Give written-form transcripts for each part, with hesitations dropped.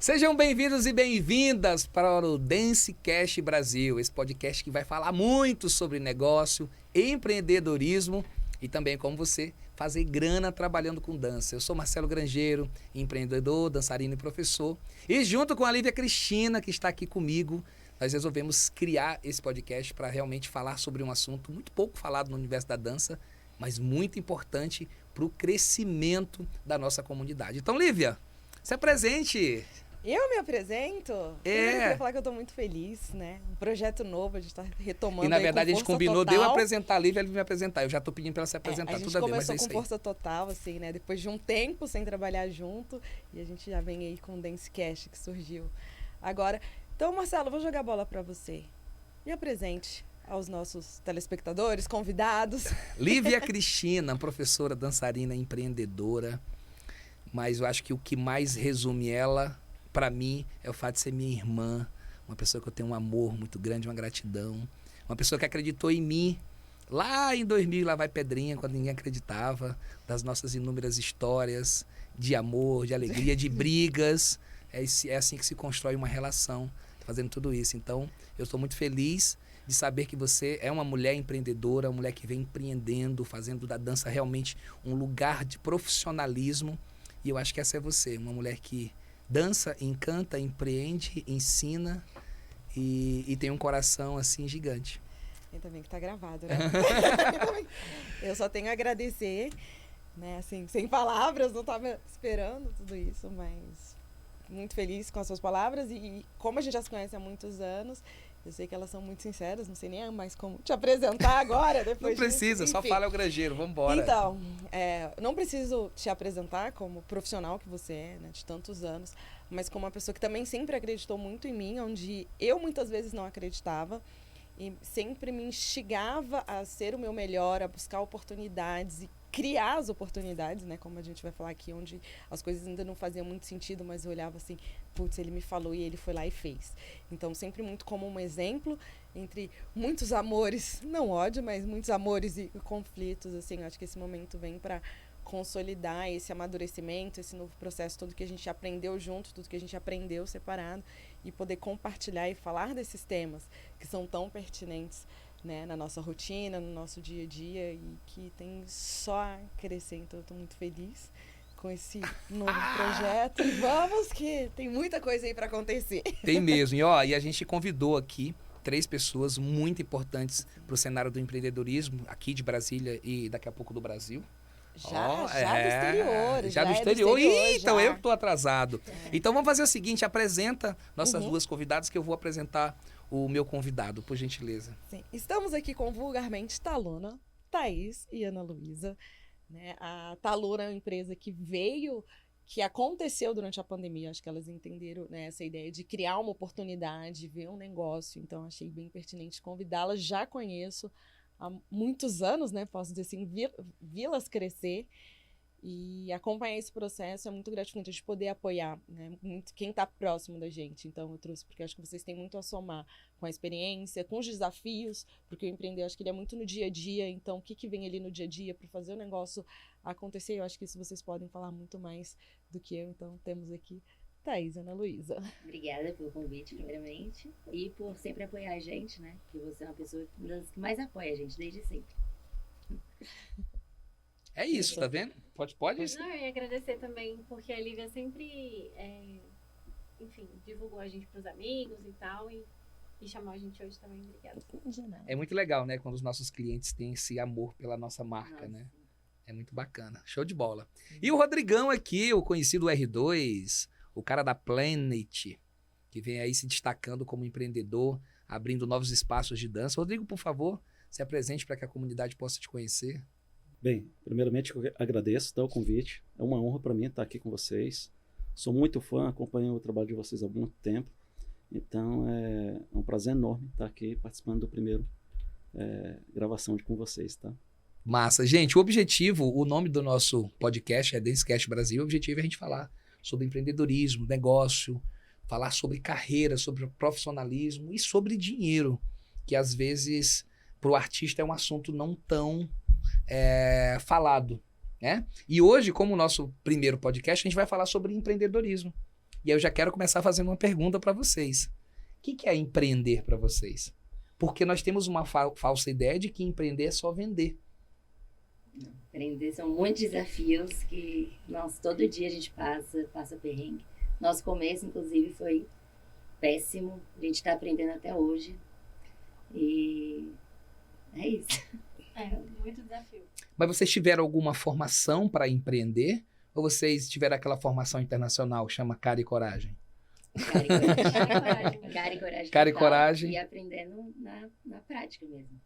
Sejam bem-vindos e bem-vindas para o Dancecast Brasil, esse podcast que vai falar muito sobre negócio, empreendedorismo e também como você fazer grana trabalhando com dança. Eu sou Marcelo Grangeiro, empreendedor, dançarino e professor. E junto com a Lívia Cristina, que está aqui comigo, nós resolvemos criar esse podcast para realmente falar sobre um assunto muito pouco falado no universo da dança, mas muito importante para o crescimento da nossa comunidade. Então, Lívia, se apresente. Eu me apresento? É. Eu queria falar que eu tô muito feliz, né? Um projeto novo, a gente tá retomando. E na verdade a gente combinou de eu apresentar a Lívia e ela me apresentar. Eu já tô pedindo para ela se apresentar a gente toda vez, mas é começou isso com aí. força total, assim, né? Depois de um tempo sem trabalhar junto, e a gente já vem aí com o Dancecast que surgiu agora. Então, Marcelo, eu vou jogar a bola para você. Me apresente aos nossos telespectadores, convidados. Lívia Cristina, professora, dançarina, empreendedora. Mas eu acho que o que mais resume ela, para mim, é o fato de ser minha irmã, uma pessoa que eu tenho um amor muito grande, uma gratidão, uma pessoa que acreditou em mim lá em 2000, lá vai Pedrinha, quando ninguém acreditava, das nossas inúmeras histórias de amor, de alegria, de brigas. É assim que se constrói uma relação, fazendo tudo isso. Então, eu estou muito feliz de saber que você é uma mulher empreendedora, uma mulher que vem empreendendo, fazendo da dança realmente um lugar de profissionalismo. E eu acho que essa é você, uma mulher que dança, encanta, empreende, ensina e tem um coração assim gigante. Ainda bem que tá gravado, né? Eu só tenho a agradecer, né? Assim, sem palavras, não tava esperando tudo isso, mas muito feliz com as suas palavras e como a gente já se conhece há muitos anos, eu sei que elas são muito sinceras, não sei nem mais como te apresentar agora, depois Não precisa, disso. só fala é o Grangeiro, vamos embora. Então, não preciso te apresentar como profissional que você é, né, de tantos anos, mas como uma pessoa que também sempre acreditou muito em mim, onde eu muitas vezes não acreditava e sempre me instigava a ser o meu melhor, a buscar oportunidades e criar as oportunidades, né, como a gente vai falar aqui, onde as coisas ainda não faziam muito sentido, mas eu olhava assim, putz, ele me falou e ele foi lá e fez. Então, sempre muito como um exemplo entre muitos amores, não ódio, mas muitos amores e conflitos, assim, eu acho que esse momento vem para consolidar esse amadurecimento, esse novo processo, tudo que a gente aprendeu junto, tudo que a gente aprendeu separado e poder compartilhar e falar desses temas que são tão pertinentes, né, na nossa rotina, no nosso dia a dia e que tem só a crescer. Então eu estou muito feliz com esse novo projeto e vamos que tem muita coisa aí para acontecer. Tem mesmo, e a gente convidou aqui 3 pessoas muito importantes para o cenário do empreendedorismo aqui de Brasília e daqui a pouco do Brasil. Já do exterior. Já do exterior. Então eu que estou atrasado. Então vamos fazer o seguinte, apresenta nossas duas convidadas que eu vou apresentar o meu convidado, por gentileza. Sim. Estamos aqui com vulgarmente Talona, Thaís e Ana Luísa. Né? A Talona é uma empresa que aconteceu durante a pandemia. Acho que elas entenderam, né, essa ideia de criar uma oportunidade, ver um negócio. Então achei bem pertinente convidá-las. Já conheço há muitos anos, né? Posso dizer assim, vi-las crescer. E acompanhar esse processo é muito gratificante, a gente poder apoiar, né, muito quem está próximo da gente. Então eu trouxe porque acho que vocês têm muito a somar com a experiência, com os desafios, porque o empreender acho que ele é muito no dia a dia, então o que vem ali no dia a dia para fazer o negócio acontecer, eu acho que isso vocês podem falar muito mais do que eu. Então temos aqui Thaís e Ana Luísa. Obrigada pelo convite, primeiramente, e por sempre apoiar a gente, né, que você é uma pessoa das que mais apoia a gente desde sempre. É isso, tá vendo? Pode? Não, eu ia agradecer também, porque a Lívia sempre, enfim, divulgou a gente pros amigos e tal, e chamou a gente hoje também. Obrigada. É muito legal, né? Quando os nossos clientes têm esse amor pela nossa marca, Nossa. né? É muito bacana. Show de bola. E o Rodrigão aqui, o conhecido R2, o cara da Planet, que vem aí se destacando como empreendedor, abrindo novos espaços de dança. Rodrigo, por favor, se apresente para que a comunidade possa te conhecer. Bem, primeiramente eu agradeço o convite, é uma honra para mim estar aqui com vocês, sou muito fã, acompanho o trabalho de vocês há muito tempo, então é um prazer enorme estar aqui participando do primeiro gravação com vocês, tá? Massa. Gente, o nome do nosso podcast é Dancecast Brasil, o objetivo é a gente falar sobre empreendedorismo, negócio, falar sobre carreira, sobre profissionalismo e sobre dinheiro, que às vezes para o artista é um assunto não tão falado, né? E hoje, como o nosso primeiro podcast, a gente vai falar sobre empreendedorismo. E aí eu já quero começar fazendo uma pergunta para vocês. O que é empreender para vocês? Porque nós temos uma falsa ideia de que empreender é só vender. Empreender são muitos desafios que, nossa, todo dia a gente passa perrengue. Nosso começo, inclusive, foi péssimo. A gente está aprendendo até hoje. E é isso. É, muito desafio. Mas vocês tiveram alguma formação para empreender? Ou vocês tiveram aquela formação internacional, chama Cara e Coragem? Cara e coragem. Cara e coragem. Cara e coragem. Cara e total. coragem. E aprendendo na prática mesmo.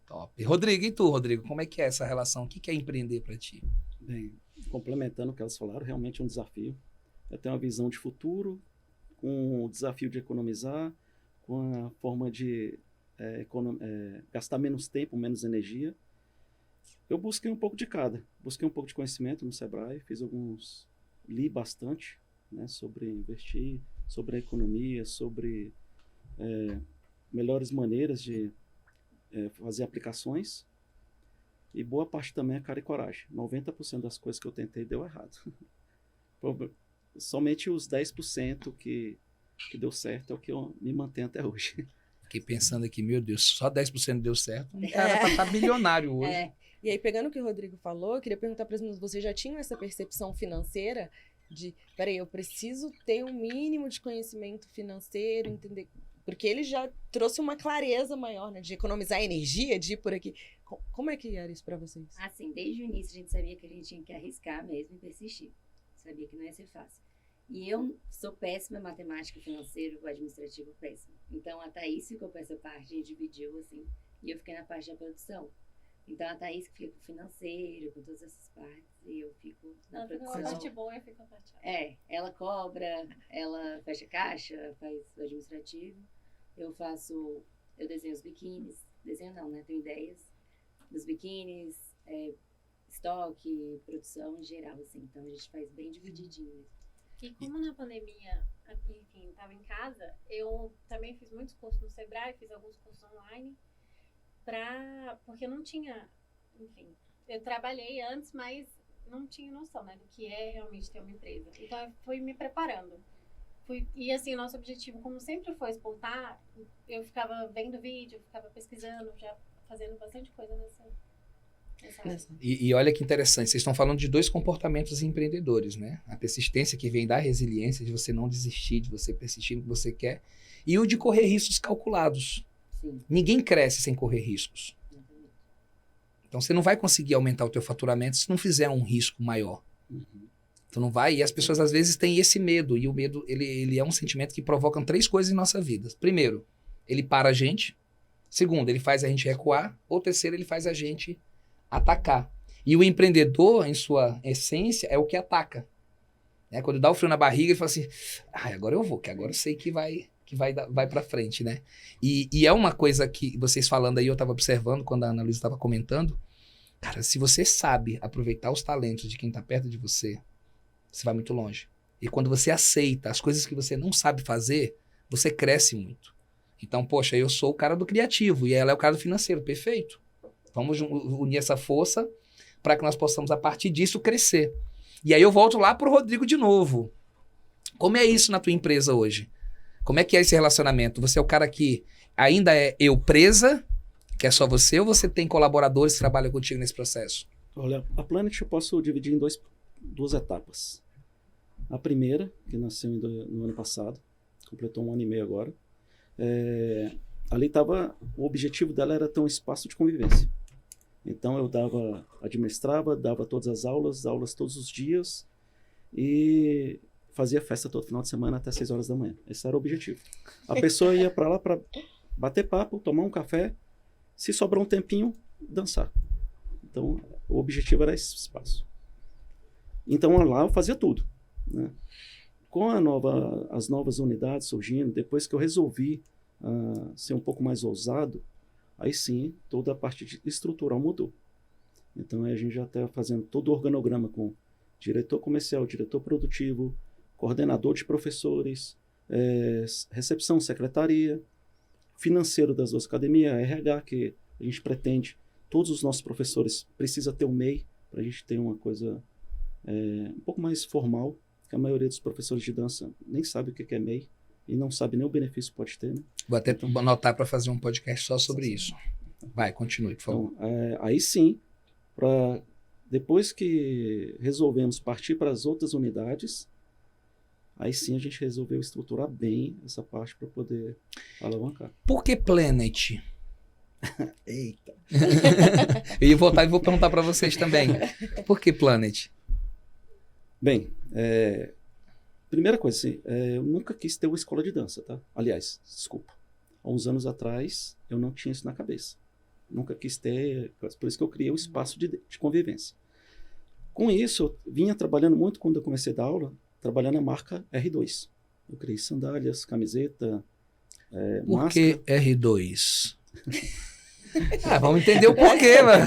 Top. Rodrigo, e tu, Rodrigo? Como é que é essa relação? O que é empreender para ti? Bem, complementando o que elas falaram, realmente é um desafio. Eu tenho uma visão de futuro, com o desafio de economizar, com a forma de gastar menos tempo, menos energia. Eu busquei um pouco de cada. Busquei um pouco de conhecimento no Sebrae, li bastante, né, sobre investir, sobre a economia, sobre melhores maneiras de fazer aplicações. E boa parte também é cara e coragem. 90% das coisas que eu tentei deu errado. Somente os 10% que deu certo é o que eu me mantenho até hoje. Fiquei pensando aqui, meu Deus, só 10% deu certo. Um cara tá bilionário hoje. É, E aí, pegando o que o Rodrigo falou, eu queria perguntar para as meninas, vocês já tinham essa percepção financeira de, peraí, eu preciso ter um mínimo de conhecimento financeiro, entender... Porque ele já trouxe uma clareza maior, né? De economizar energia, de ir por aqui. Como é que era isso para vocês? assim, desde o início a gente sabia que a gente tinha que arriscar mesmo e persistir. Sabia que não ia ser fácil. E eu sou péssima em matemática, financeiro, administrativo, péssima. Então a Thaís ficou com essa parte, a gente dividiu assim, e eu fiquei na parte da produção. Então a Thaís fica com o financeiro, com todas essas partes, e eu fico na Ela fica com a produção. parte boa e eu fico com a parte chata. Ela cobra, ela fecha caixa, faz o administrativo. Eu desenho os biquínis. Desenho não, né? Tenho ideias dos biquínis, estoque, produção em geral, assim. Então a gente faz bem divididinho mesmo. E como na pandemia, enfim, estava em casa, eu também fiz muitos cursos no Sebrae, fiz alguns cursos online, porque eu não tinha, enfim, eu trabalhei antes, mas não tinha noção, né, do que é realmente ter uma empresa. Então eu fui me preparando. E assim, o nosso objetivo, como sempre foi exportar, eu ficava vendo vídeo, ficava pesquisando, já fazendo bastante coisa nessa área. E olha que interessante, vocês estão falando de dois comportamentos empreendedores, né? A persistência que vem da resiliência, de você não desistir, de você persistir no que você quer, e o de correr riscos calculados. Sim, Ninguém cresce sem correr riscos. exatamente. Então você não vai conseguir aumentar o teu faturamento se não fizer um risco maior. Tu não vai, e as pessoas às vezes têm esse medo, e o medo, ele é um sentimento que provoca 3 coisas em nossa vida. Primeiro, ele para a gente. Segundo, ele faz a gente recuar. Ou terceiro, ele faz a gente atacar. E o empreendedor, em sua essência, é o que ataca. Né? Quando dá o frio na barriga, ele fala assim, agora eu vou, que agora eu sei que vai para frente, né? E é uma coisa que vocês falando aí, eu estava observando quando a Ana Luísa estava comentando. Cara, se você sabe aproveitar os talentos de quem está perto de você, você vai muito longe. E quando você aceita as coisas que você não sabe fazer, você cresce muito. Então, poxa, eu sou o cara do criativo e ela é o cara do financeiro, perfeito. Vamos unir essa força para que nós possamos, a partir disso, crescer. E aí eu volto lá pro Rodrigo de novo. Como é isso na tua empresa hoje? Como é que é esse relacionamento? Você é o cara que ainda é eu presa, que é só você, ou você tem colaboradores que trabalham contigo nesse processo? Olha, a Planet eu posso dividir em duas etapas. A primeira, que nasceu no ano passado, completou 1 ano e meio agora. Ali estava, o objetivo dela era ter um espaço de convivência. Então eu administrava, dava todas as aulas todos os dias e fazia festa todo final de semana até 6 horas da manhã. Esse era o objetivo. A pessoa ia para lá para bater papo, tomar um café, se sobrar um tempinho, dançar. Então o objetivo era esse espaço. Então lá eu fazia tudo, né? Com as novas unidades surgindo, depois que eu resolvi ser um pouco mais ousado, aí sim, toda a parte estrutural mudou. Então a gente já está fazendo todo o organograma com diretor comercial, diretor produtivo, coordenador de professores, recepção, secretaria, financeiro das 2 academias, RH, que a gente pretende, todos os nossos professores precisam ter um MEI, para a gente ter uma coisa um pouco mais formal. que a maioria dos professores de dança nem sabe o que é MEI e não sabe nem o benefício que pode ter, né? Vou até anotar para fazer um podcast só sobre isso. Vai, continue, por favor. Então, aí sim, depois que resolvemos partir para as outras unidades, aí sim a gente resolveu estruturar bem essa parte para poder alavancar. Por que Planet? Eita! Eu ia voltar e vou perguntar para vocês também. Por que Planet? Bem, primeira coisa, assim, eu nunca quis ter uma escola de dança, tá? Aliás, desculpa. Há uns anos atrás, eu não tinha isso na cabeça. Nunca quis ter, por isso que eu criei o espaço de convivência. Com isso, eu vinha trabalhando muito quando eu comecei a dar aula, trabalhando a marca R2. Eu criei sandálias, camiseta, Por máscara. que R2? Vamos entender o porquê, mano.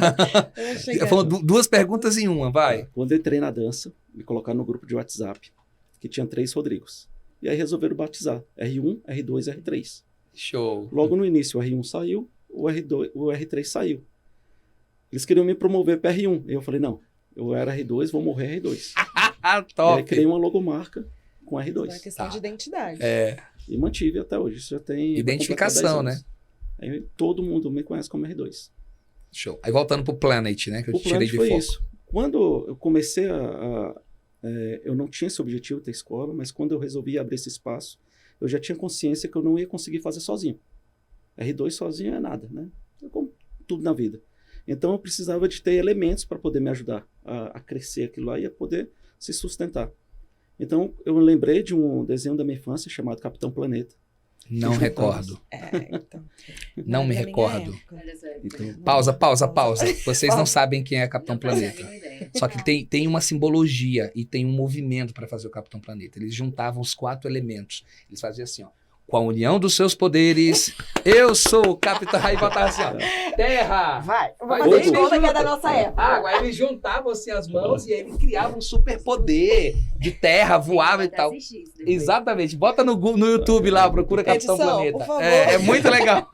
Falando duas perguntas em uma, vai. Quando eu entrei na dança, me colocaram no grupo de WhatsApp, que tinha 3 Rodrigos. E aí resolveram batizar R1, R2 e R3. Show. Logo no início, o R1 saiu, o R3 saiu. Eles queriam me promover para R1. E eu falei, não, eu era R2, vou morrer R2. E Top. aí criei uma logomarca com É R2. uma questão de identidade. E mantive até hoje. Isso já tem... Identificação, vai completar 10 anos. Aí todo mundo me conhece como R2. Show. Aí voltando pro Planet, né? Que eu O te tirei plano de foi foco. isso. Quando eu comecei eu não tinha esse objetivo de ter escola, mas quando eu resolvi abrir esse espaço, eu já tinha consciência que eu não ia conseguir fazer sozinho. R2 sozinho é nada, né? É como tudo na vida. Então eu precisava de ter elementos para poder me ajudar a crescer aquilo lá e a poder se sustentar. Então eu lembrei de um desenho da minha infância chamado Capitão Planeta. Não recordo. Então. Não me Da minha recordo. época. Olha só. Então, Pausa. Vocês não sabem quem é Capitão Não faço a Planeta. mínima ideia. Só que tem uma simbologia e tem um movimento para fazer o Capitão Planeta. Eles juntavam os 4 elementos. Eles faziam assim, ó. Com a união dos seus poderes, eu sou o Capitão. Aí botava assim, ó. Terra! Vai, Vai, vou fazer de vem, conta que é junta. da nossa época. Água. Aí eles juntavam assim as mãos e aí eles criavam um superpoder de terra, voava e Vou até tal. assistir isso depois. Exatamente. Bota no YouTube lá, procura Capitão Edição, Planeta. por favor. É muito legal.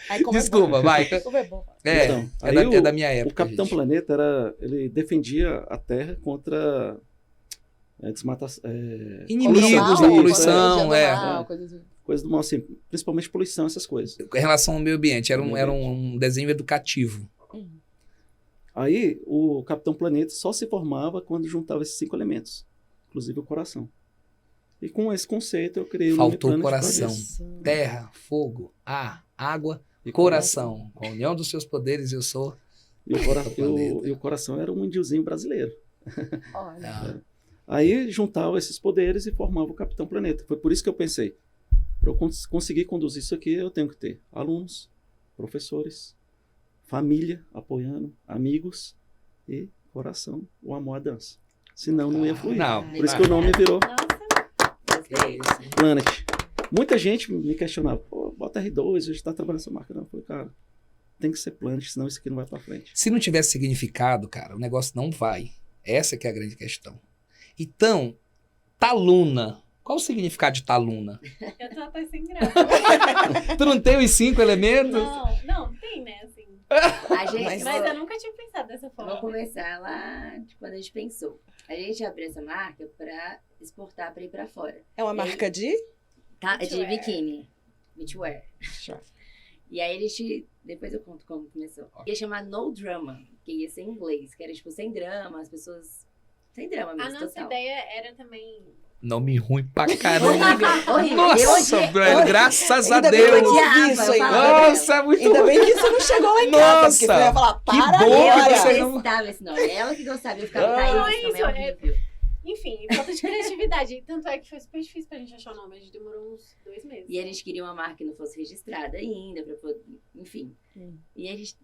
Aí, como é Desculpa, bom. vai. Como é bom. Então, aí É da minha época. o Capitão gente. Planeta ele defendia a Terra contra desmatação. Inimigos da poluição, Coisas do mal, assim, principalmente poluição, essas coisas. Em relação ao meio ambiente, era Meio um desenho educativo. Aí o Capitão Planeta só se formava quando juntava esses 5 elementos, inclusive o coração. E com esse conceito eu criei o nome Faltou o Planet coração. Planeta. Terra, fogo, ar, água, E coração. Com a união dos seus poderes, eu sou... E o coração era um indiozinho brasileiro. Olha. Ah, Aí juntava esses poderes e formava o Capitão Planeta. Foi por isso que eu pensei, para eu conseguir conduzir isso aqui, eu tenho que ter alunos, professores, família apoiando, amigos e coração, o amor à dança. Senão não ia fluir. Não. Por isso que o nome virou Nossa, Gostei. Planet. Muita gente me questionava, pô, bota R2, a gente está trabalhando essa marca. Não, eu falei, cara, tem que ser Planet, senão isso aqui não vai para frente. Se não tivesse significado, cara, o negócio não vai. Essa que é a grande questão. Então, Taluna. Qual o significado de Taluna? eu tô até sem graça. Tu não tem os 5 elementos? Não, tem, né, assim. A gente, Mas Mas eu nunca tinha pensado dessa eu forma. vou começar lá de quando a gente pensou. A gente abriu essa marca para exportar para ir para fora. É uma marca de? Tá? De Beachwear. biquíni. Beachwear. E aí a gente, depois eu conto como começou. Ia chamar No Drama, que ia ser em inglês, que era tipo sem drama, as pessoas sem drama A mesmo, nossa total. ideia era também... Nome ruim pra caramba. Horrível, horrível. Nossa, Eu odiei- velho, graças a Ainda bem Deus. que eu ouvi isso aí. Nossa, muito Ainda ruim. bem que isso não chegou lá em casa, porque Nossa, você ia falar, para bom que agora. você Eu não- detestava esse nome. Ela que gostava, eu ficava, Ah. Thaís, Não é esse nome isso, é horrível. Enfim, falta de criatividade. Tanto é que foi super difícil pra gente achar o nome. A gente demorou uns 2 meses. E a gente queria uma marca que não fosse registrada ainda, pra poder, enfim. Hum. E a gente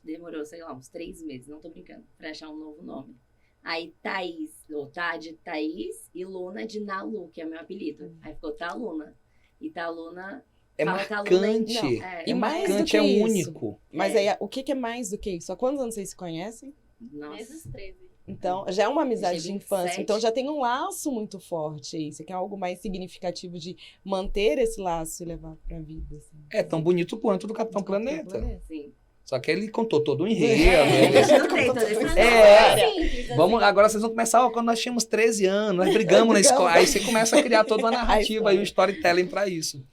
demorou, sei lá, uns 3 meses, não tô brincando, pra achar um novo nome. Aí Thaís, ou Tá de Thaís, e Luna de Nalu, que é meu apelido. Aí ficou Taluna. E Taluna... É fala Taluna em- marcante. não, E É mais do marcante, que é isso. único. Mas aí, o que é mais do que isso? Há quantos anos vocês se conhecem? Nossa. Meses 13. Então, já é uma amizade de 27. infância. Então, já tem um laço muito forte aí. Você quer algo mais significativo de manter esse laço e levar pra vida. Assim. É tão bonito quanto do Capitão Planeta. Sim. Só que ele contou todo o enredo. Eu não tenho toda essa É. Vamos, agora vocês vão começar, ó, quando nós tínhamos 13 anos, nós brigamos na escola. Aí você começa a criar toda uma narrativa e um storytelling para isso.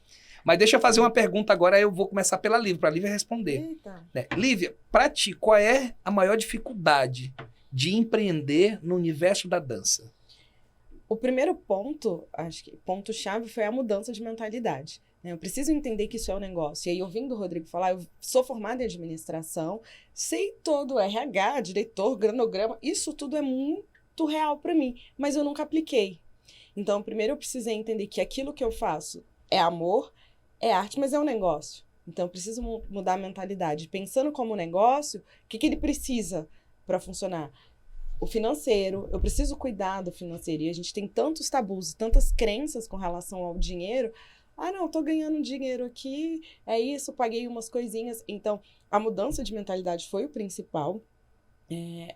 Mas deixa eu fazer uma pergunta agora, eu vou começar pela Lívia, para a Lívia responder. Eita. Né? Lívia, para ti, qual é a maior dificuldade de empreender no universo da dança? O primeiro ponto, acho que ponto-chave, foi a mudança de mentalidade. Né? Eu preciso entender que isso é um negócio. E aí, ouvindo o Rodrigo falar, eu sou formada em administração, sei todo o RH, diretor, cronograma, isso tudo é muito real para mim, mas eu nunca apliquei. Então, primeiro eu precisei entender que aquilo que eu faço é amor, é arte, mas é um negócio. Então, eu preciso mudar a mentalidade. Pensando como negócio, o que ele precisa para funcionar? O financeiro, eu preciso cuidar do financeiro. E a gente tem tantos tabus, tantas crenças com relação ao dinheiro. Ah, não, tô ganhando dinheiro aqui, é isso, paguei umas coisinhas. Então, a mudança de mentalidade foi o principal.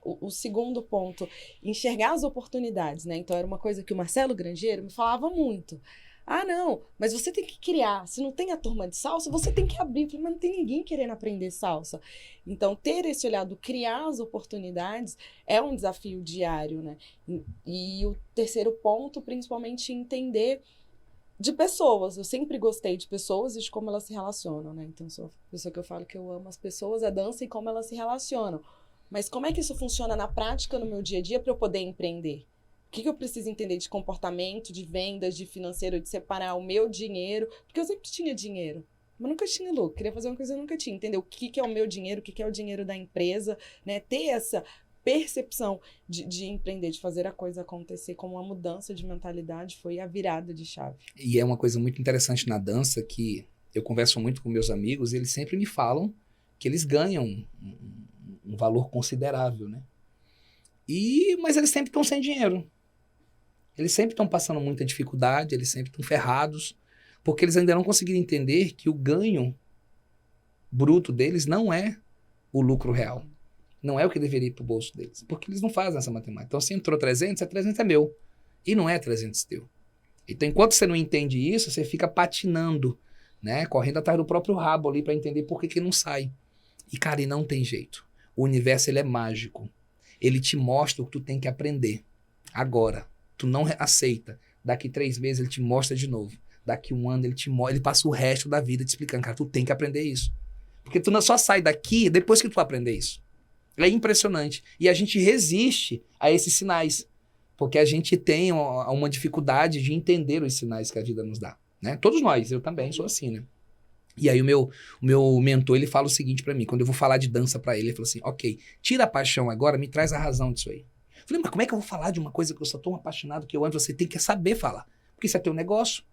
O segundo ponto, enxergar as oportunidades, né? Então, era uma coisa que o Marcelo Grangeiro me falava muito. Ah, não, mas você tem que criar. Se não tem a turma de salsa, você tem que abrir. Eu falei, mas não tem ninguém querendo aprender salsa. Então, ter esse olhar do criar as oportunidades é um desafio diário, né? E o terceiro ponto, principalmente, entender de pessoas. Eu sempre gostei de pessoas e de como elas se relacionam, né? Então, sou a pessoa que eu falo que eu amo as pessoas, a dança e como elas se relacionam. Mas como é que isso funciona na prática, no meu dia a dia, para eu poder empreender? O que eu preciso entender de comportamento, de vendas, de financeiro, de separar o meu dinheiro? Porque eu sempre tinha dinheiro, mas nunca tinha lucro. Queria fazer uma coisa que eu nunca tinha. Entender o que é o meu dinheiro, o que é o dinheiro da empresa, né? Ter essa percepção de empreender, de fazer a coisa acontecer, como uma mudança de mentalidade, foi a virada de chave. E é uma coisa muito interessante na dança que eu converso muito com meus amigos e eles sempre me falam que eles ganham um valor considerável, né? Mas eles sempre estão sem dinheiro. Eles sempre estão passando muita dificuldade, eles sempre estão ferrados, porque eles ainda não conseguiram entender que o ganho bruto deles não é o lucro real. Não é o que deveria ir para o bolso deles, porque eles não fazem essa matemática. Então, se entrou 300, 300 é meu. E não é 300 teu. Então, enquanto você não entende isso, você fica patinando, né? Correndo atrás do próprio rabo ali para entender por que não sai. E, cara, e não tem jeito. O universo, ele é mágico. Ele te mostra o que tu tem que aprender. Agora. Tu não aceita. Daqui 3 meses ele te mostra de novo. Daqui 1 ano ele passa o resto da vida te explicando, cara, tu tem que aprender isso. Porque tu não só sai daqui depois que tu aprender isso. É impressionante. E a gente resiste a esses sinais. Porque a gente tem uma dificuldade de entender os sinais que a vida nos dá. Né? Todos nós, eu também sou assim, né? E aí o meu mentor, ele fala o seguinte pra mim, quando eu vou falar de dança pra ele fala assim, ok, tira a paixão agora, me traz a razão disso aí. Eu falei, mas como é que eu vou falar de uma coisa que eu sou tão apaixonado que eu amo? Você tem que saber falar. Porque isso é teu negócio.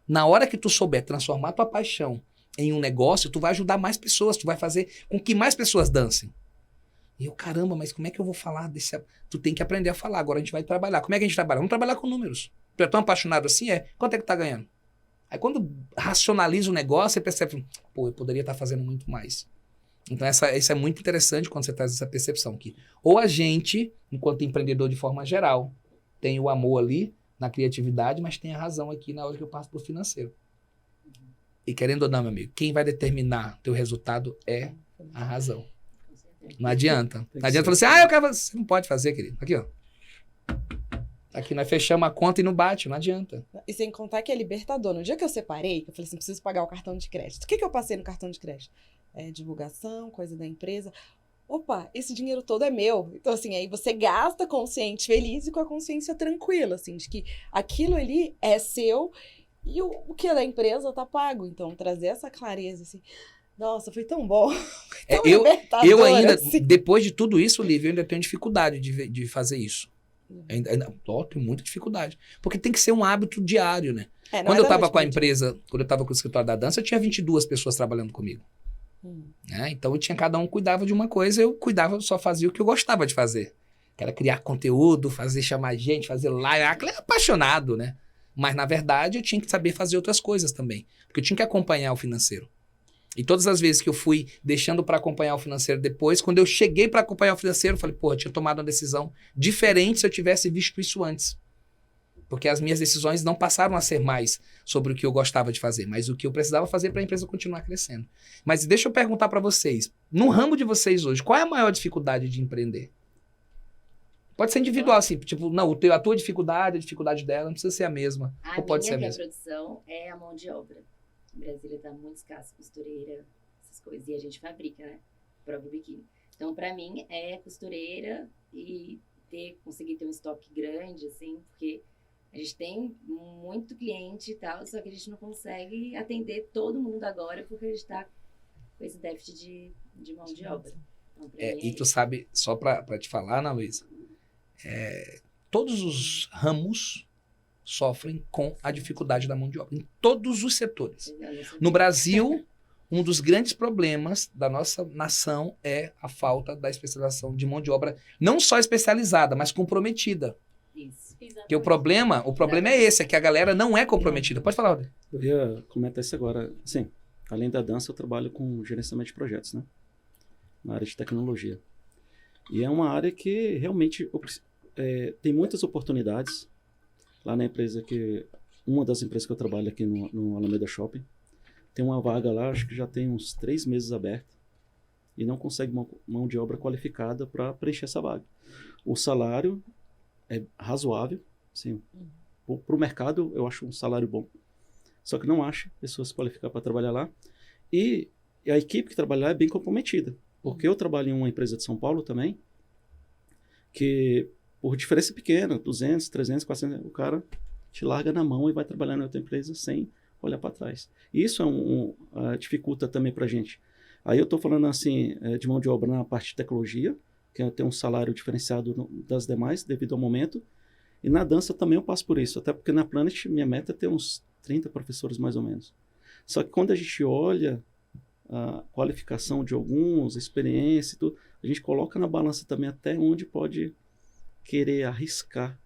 Na hora que tu souber transformar tua paixão em um negócio, tu vai ajudar mais pessoas, tu vai fazer com que mais pessoas dancem. E eu, caramba, mas como é que eu vou falar desse... Tu tem que aprender a falar, agora a gente vai trabalhar. Como é que a gente trabalha? Vamos trabalhar com números. Tu é tão apaixonado assim? Quanto é que tá ganhando? Aí quando racionaliza o negócio, você percebe, pô, eu poderia estar fazendo muito mais. Então, isso é muito interessante quando você traz essa percepção aqui. Ou a gente, enquanto empreendedor de forma geral, tem o amor ali na criatividade, mas tem a razão aqui na hora que eu passo pro financeiro. E querendo ou não, meu amigo, quem vai determinar teu resultado é a razão. Não adianta. Não adianta falar assim, eu quero fazer. Você não pode fazer, querido. Aqui, ó. Aqui nós fechamos a conta e não bate, não adianta. E sem contar que é libertador. No dia que eu separei, que eu falei assim, preciso pagar o cartão de crédito. O que eu passei no cartão de crédito? Divulgação, coisa da empresa. Opa, esse dinheiro todo é meu. Então, assim, aí você gasta consciente, feliz e com a consciência tranquila, assim, de que aquilo ali é seu e o que é da empresa tá pago. Então, trazer essa clareza, assim, nossa, foi tão bom. Tão eu ainda, assim. depois de tudo isso, Lívia, eu ainda tenho dificuldade de fazer isso. Ainda tenho muita dificuldade. Porque tem que ser um hábito diário, né? Quando eu tava com a empresa, quando eu tava com o escritório da dança, eu tinha 22 pessoas trabalhando comigo. Então eu tinha, cada um cuidava de uma coisa, eu só fazia o que eu gostava de fazer. Que era criar conteúdo, chamar gente, fazer live. Aquilo é apaixonado, né? Mas na verdade eu tinha que saber fazer outras coisas também. Porque eu tinha que acompanhar o financeiro. E todas as vezes que eu fui deixando para acompanhar o financeiro depois, quando eu cheguei para acompanhar o financeiro, eu falei, eu tinha tomado uma decisão diferente se eu tivesse visto isso antes. Porque as minhas decisões não passaram a ser mais sobre o que eu gostava de fazer, mas o que eu precisava fazer para a empresa continuar crescendo. Mas deixa eu perguntar para vocês, no ramo de vocês hoje, qual é a maior dificuldade de empreender? Pode ser individual, assim, tipo, não, a tua dificuldade, a dificuldade dela, não precisa ser a mesma. A ou pode ser minha, a que é a mesma. produção, é a mão de obra. Em Brasília tá muito escasso, costureira, essas coisas. E a gente fabrica, né? O próprio biquíni. Então, pra mim, é costureira e conseguir ter um estoque grande, assim, porque a gente tem muito cliente e tal, só que a gente não consegue atender todo mundo agora, porque a gente tá com esse déficit de mão de obra. Então, pra mim, E tu sabe, só pra te falar, Ana Luísa, todos os ramos sofrem com a dificuldade da mão de obra, em todos os setores. No Brasil, um dos grandes problemas da nossa nação é a falta da especialização de mão de obra, não só especializada, mas comprometida. Isso. Porque o problema é esse, é que a galera não é comprometida. Pode falar, Rodrigo. Eu ia comentar isso agora. Sim, além da dança, eu trabalho com gerenciamento de projetos, né? Na área de tecnologia. E é uma área que realmente tem muitas oportunidades. Lá na empresa uma das empresas que eu trabalho aqui no Alameda Shopping, tem uma vaga lá, acho que já tem uns 3 meses aberta, e não consegue mão de obra qualificada para preencher essa vaga. O salário é razoável, assim, para o mercado eu acho um salário bom, só que não acha pessoas qualificadas para trabalhar lá, e a equipe que trabalha lá é bem comprometida, porque eu trabalho em uma empresa de São Paulo também, que por diferença pequena, 200, 300, 400, o cara te larga na mão e vai trabalhar na outra empresa sem olhar para trás. Isso dificulta também para a gente. Aí eu estou falando assim de mão de obra na parte de tecnologia, que tem um salário diferenciado das demais devido ao momento, e na dança também eu passo por isso, até porque na Planet minha meta é ter uns 30 professores mais ou menos. Só que quando a gente olha a qualificação de alguns, a experiência e tudo, a gente coloca na balança também até onde pode querer arriscar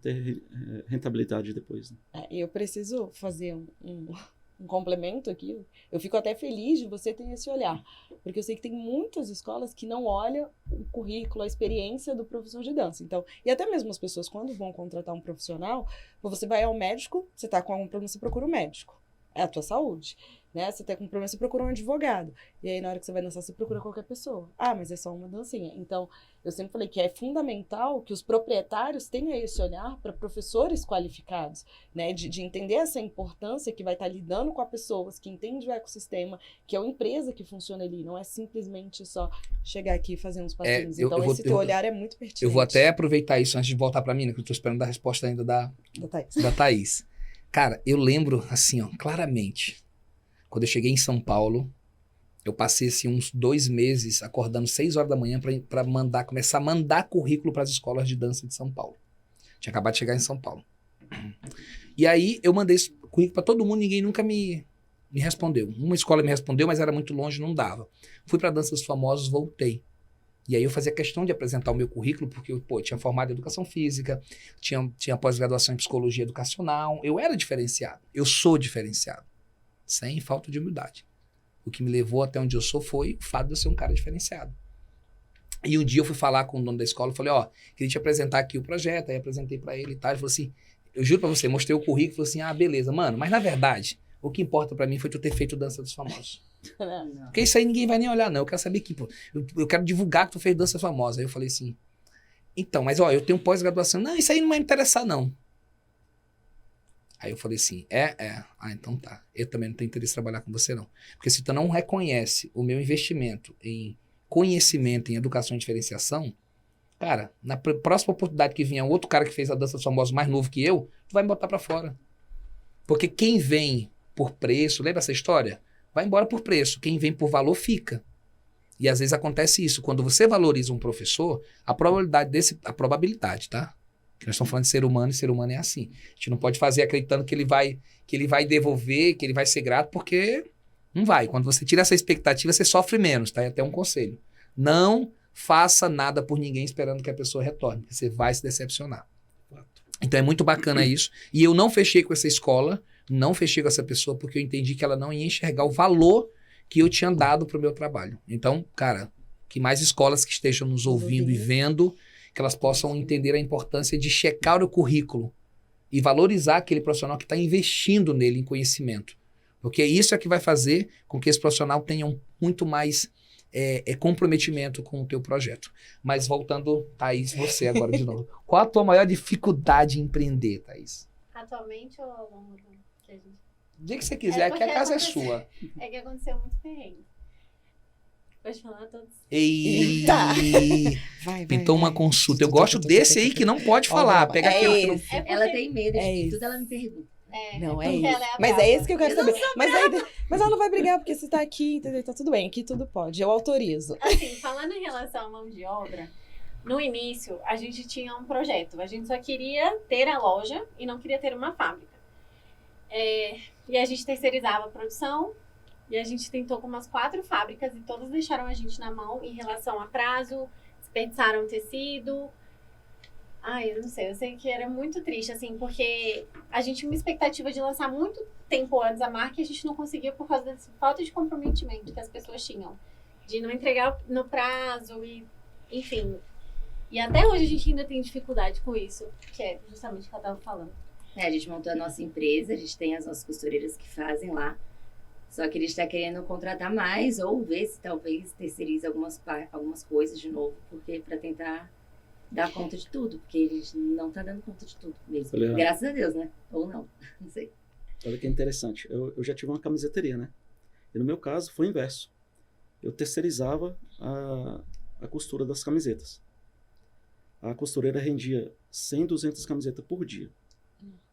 ter rentabilidade depois. Né? Eu preciso fazer um complemento aqui. Eu fico até feliz de você ter esse olhar, porque eu sei que tem muitas escolas que não olham o currículo, a experiência do professor de dança. Então, e até mesmo as pessoas, quando vão contratar um profissional, você vai ao médico, você está com algum problema, você procura um médico. É a tua saúde. Né? Você tem um problema, você procura um advogado. E aí, na hora que você vai dançar, você procura qualquer pessoa. Ah, mas é só uma dancinha. Então, eu sempre falei que é fundamental que os proprietários tenham esse olhar para professores qualificados, né? De entender essa importância que vai estar lidando com as pessoas, que entende o ecossistema, que é uma empresa que funciona ali. Não é simplesmente só chegar aqui e fazer uns passinhos. Então, esse teu olhar é muito pertinente. Eu vou até aproveitar isso antes de voltar para mim, né, que eu estou esperando a resposta ainda da Thaís. Cara, eu lembro, assim, ó, claramente... Quando eu cheguei em São Paulo, eu passei assim, uns 2 meses acordando 6 horas da manhã para começar a mandar currículo para as escolas de dança de São Paulo. Tinha acabado de chegar em São Paulo. E aí eu mandei esse currículo para todo mundo, ninguém nunca me respondeu. Uma escola me respondeu, mas era muito longe, não dava. Fui para a Dança dos Famosos, voltei. E aí eu fazia questão de apresentar o meu currículo, porque eu tinha formado em Educação Física, tinha pós-graduação em Psicologia Educacional, eu era diferenciado, eu sou diferenciado. Sem falta de humildade. O que me levou até onde eu sou foi o fato de eu ser um cara diferenciado. E um dia eu fui falar com o dono da escola e falei, queria te apresentar aqui o projeto. Aí apresentei pra ele e tal. Ele falou assim, eu juro pra você, mostrei o currículo e falou assim, beleza, mano, mas na verdade, o que importa pra mim foi tu ter feito Dança dos Famosos. Não. Porque isso aí ninguém vai nem olhar, não. Eu quero saber que, eu quero divulgar que tu fez Dança Famosa. Aí eu falei assim, então, mas eu tenho pós-graduação. Não, isso aí não vai me interessar, não. Aí eu falei assim, então tá. Eu também não tenho interesse em trabalhar com você, não. Porque se tu não reconhece o meu investimento em conhecimento, em educação e diferenciação, cara, na próxima oportunidade que vier outro cara que fez a Dança dos Famosos mais novo que eu, tu vai me botar pra fora. Porque quem vem por preço, lembra essa história? Vai embora por preço. Quem vem por valor, fica. E às vezes acontece isso. Quando você valoriza um professor, a probabilidade, tá? Que nós estamos falando de ser humano, e ser humano é assim. A gente não pode fazer acreditando que ele vai devolver, que ele vai ser grato, porque não vai. Quando você tira essa expectativa, você sofre menos, tá? É até um conselho. Não faça nada por ninguém esperando que a pessoa retorne, você vai se decepcionar. Então é muito bacana isso. E eu não fechei com essa escola, não fechei com essa pessoa, porque eu entendi que ela não ia enxergar o valor que eu tinha dado para o meu trabalho. Então, cara, que mais escolas que estejam nos ouvindo e vendo, que elas possam entender a importância de checar o currículo. e valorizar aquele profissional que está investindo nele em conhecimento. Porque isso é que vai fazer com que esse profissional tenha muito mais comprometimento com o teu projeto. Mas voltando, Thaís, você agora de novo. Qual a tua maior dificuldade em empreender, Thaís? Atualmente ou ao longo do que a gente... O dia que você quiser, que a casa é sua. É que aconteceu muito perrengue. Pode falar todos? Ei! Vai, Pintou uma consulta. Eu gosto desse aí que não pode falar. Pega É aquele que não... esse. Ela tem medo de É tudo, ela me pergunta. Não, é porque isso. ela é a Mas brava. é esse que eu quero saber. Mas ela não vai brigar, porque você tá aqui, entendeu? Tá tudo bem, aqui tudo pode. Eu autorizo. Assim, falando em relação à mão de obra, no início a gente tinha um projeto. A gente só queria ter a loja e não queria ter uma fábrica. E a gente terceirizava a produção e a gente tentou com umas 4 fábricas e todas deixaram a gente na mão em relação a prazo, desperdiçaram tecido. Ai, eu não sei, eu sei que era muito triste, assim, porque a gente tinha uma expectativa de lançar muito tempo antes a marca e a gente não conseguia por causa dessa falta de comprometimento que as pessoas tinham. De não entregar no prazo e, enfim. E até hoje a gente ainda tem dificuldade com isso, que é justamente o que ela estava falando. A gente montou a nossa empresa, a gente tem as nossas costureiras que fazem lá. Só que a gente está querendo contratar mais ou ver se talvez terceirize algumas coisas de novo, porque para tentar dar conta de tudo, porque a gente não tá dando conta de tudo mesmo. Olha. Graças a Deus, né? Ou não, não sei. Olha que interessante. Eu já tive uma camiseteria, né? E no meu caso foi o inverso. Eu terceirizava a costura das camisetas. A costureira rendia 100, 200 camisetas por dia.